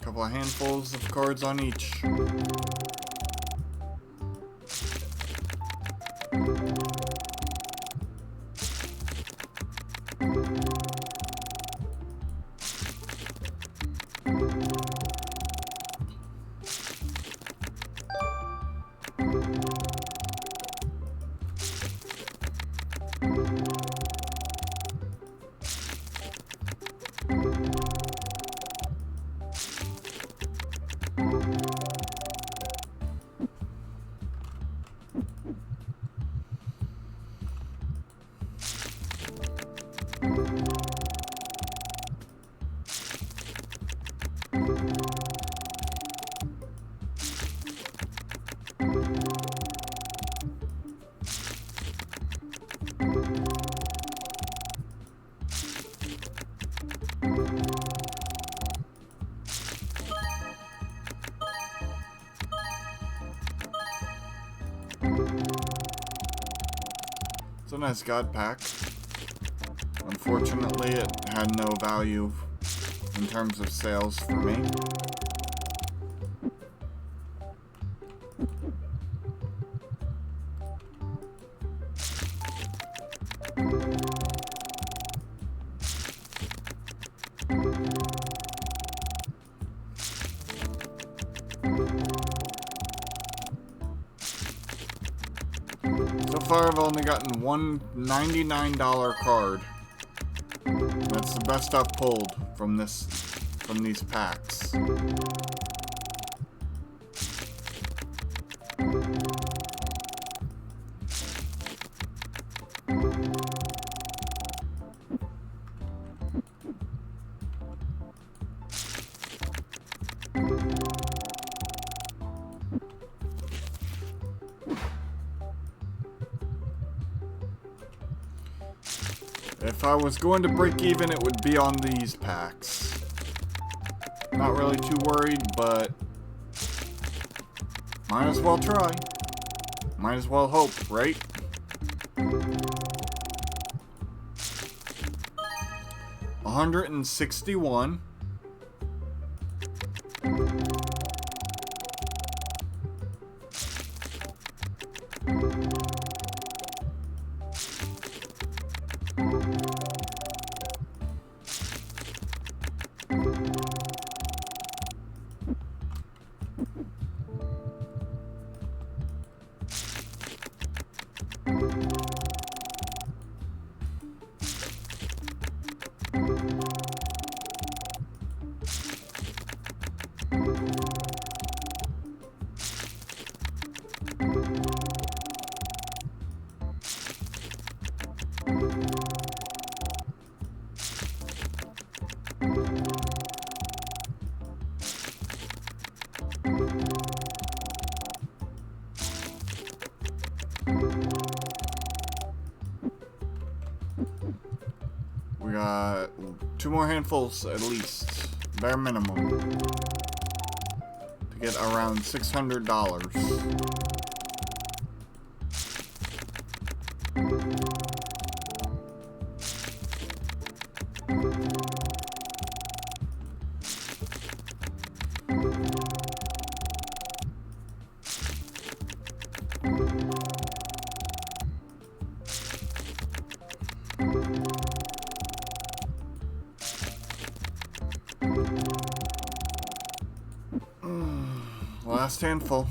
[SPEAKER 1] Couple of handfuls of cards on each. It's a nice god pack. Unfortunately, it had no value in terms of sales for me. So far, I've only gotten one $99 card. That's the best I've pulled from these packs. If I was going to break even, it would be on these packs. Not really too worried, but might as well try. Might as well hope, right? $161. We got 2 more handfuls at least, bare minimum, to get around $600. Last handful.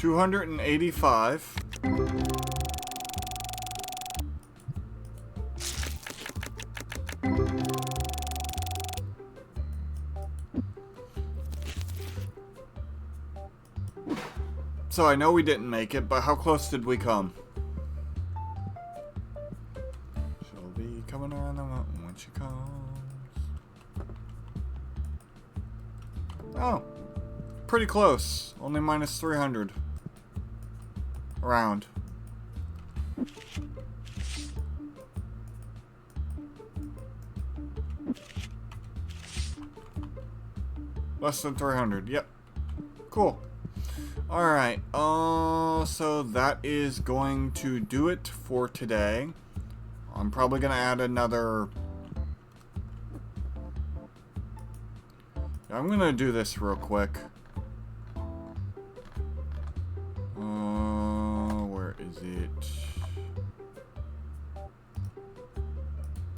[SPEAKER 1] 285. So I know we didn't make it, but how close did we come? She'll be coming around the mountain when she comes. Oh, pretty close. Only minus 300. Around. Less than 300. Yep. Cool. Alright, so that is going to do it for today. I'm probably going to add another... I'm going to do this real quick. Where is it?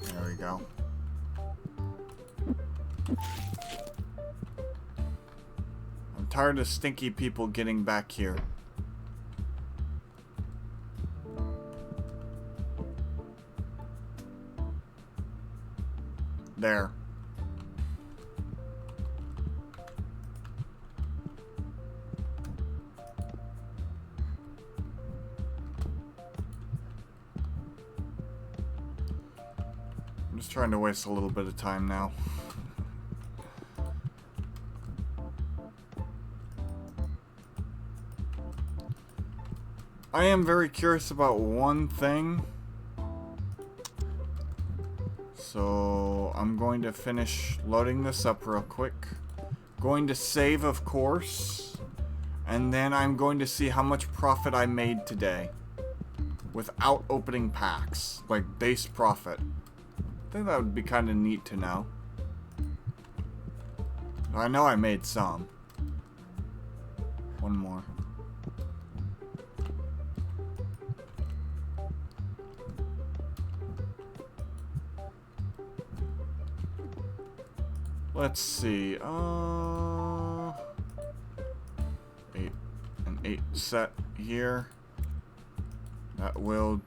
[SPEAKER 1] There we go. I'm tired of stinky people getting back here. There. I'm just trying to waste a little bit of time now. I am very curious about one thing. So I'm going to finish loading this up real quick. Going to save, of course. And then I'm going to see how much profit I made today. Without opening packs. Like base profit. I think that would be kind of neat to know. I know I made some. One more. Let's see. 8 and 8 set here. That will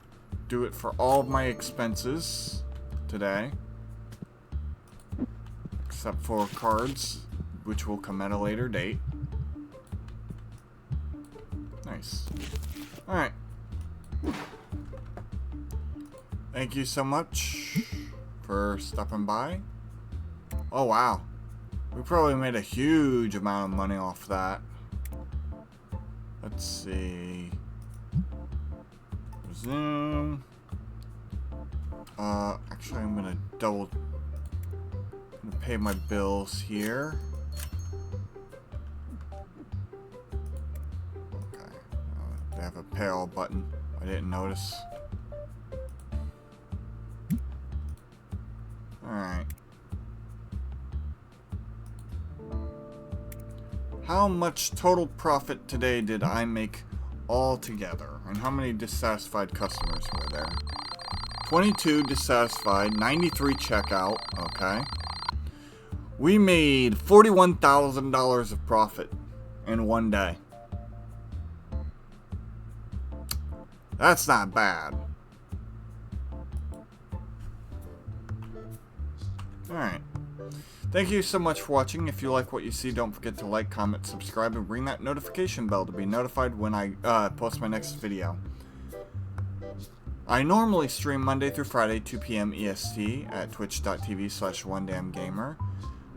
[SPEAKER 1] do it for all of my expenses today. Except for cards, which will come at a later date. Nice. Alright. Thank you so much for stopping by. Oh, wow. We probably made a huge amount of money off that. Let's see. Resume. Actually, I'm gonna pay my bills here. Okay. They have a pay all button. I didn't notice. Alright. How much total profit today did I make all together? And how many dissatisfied customers were there? 22 dissatisfied, 93 checkout, okay. We made $41,000 of profit in one day. That's not bad. Alright. Thank you so much for watching. If you like what you see, don't forget to like, comment, subscribe, and ring that notification bell to be notified when I post my next video. I normally stream Monday through Friday, 2 p.m. EST at twitch.tv/onedamngamer.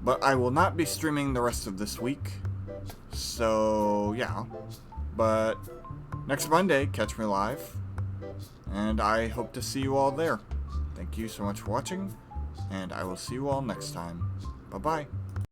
[SPEAKER 1] But I will not be streaming the rest of this week. So, yeah. But next Monday, catch me live. And I hope to see you all there. Thank you so much for watching. And I will see you all next time. Bye-bye.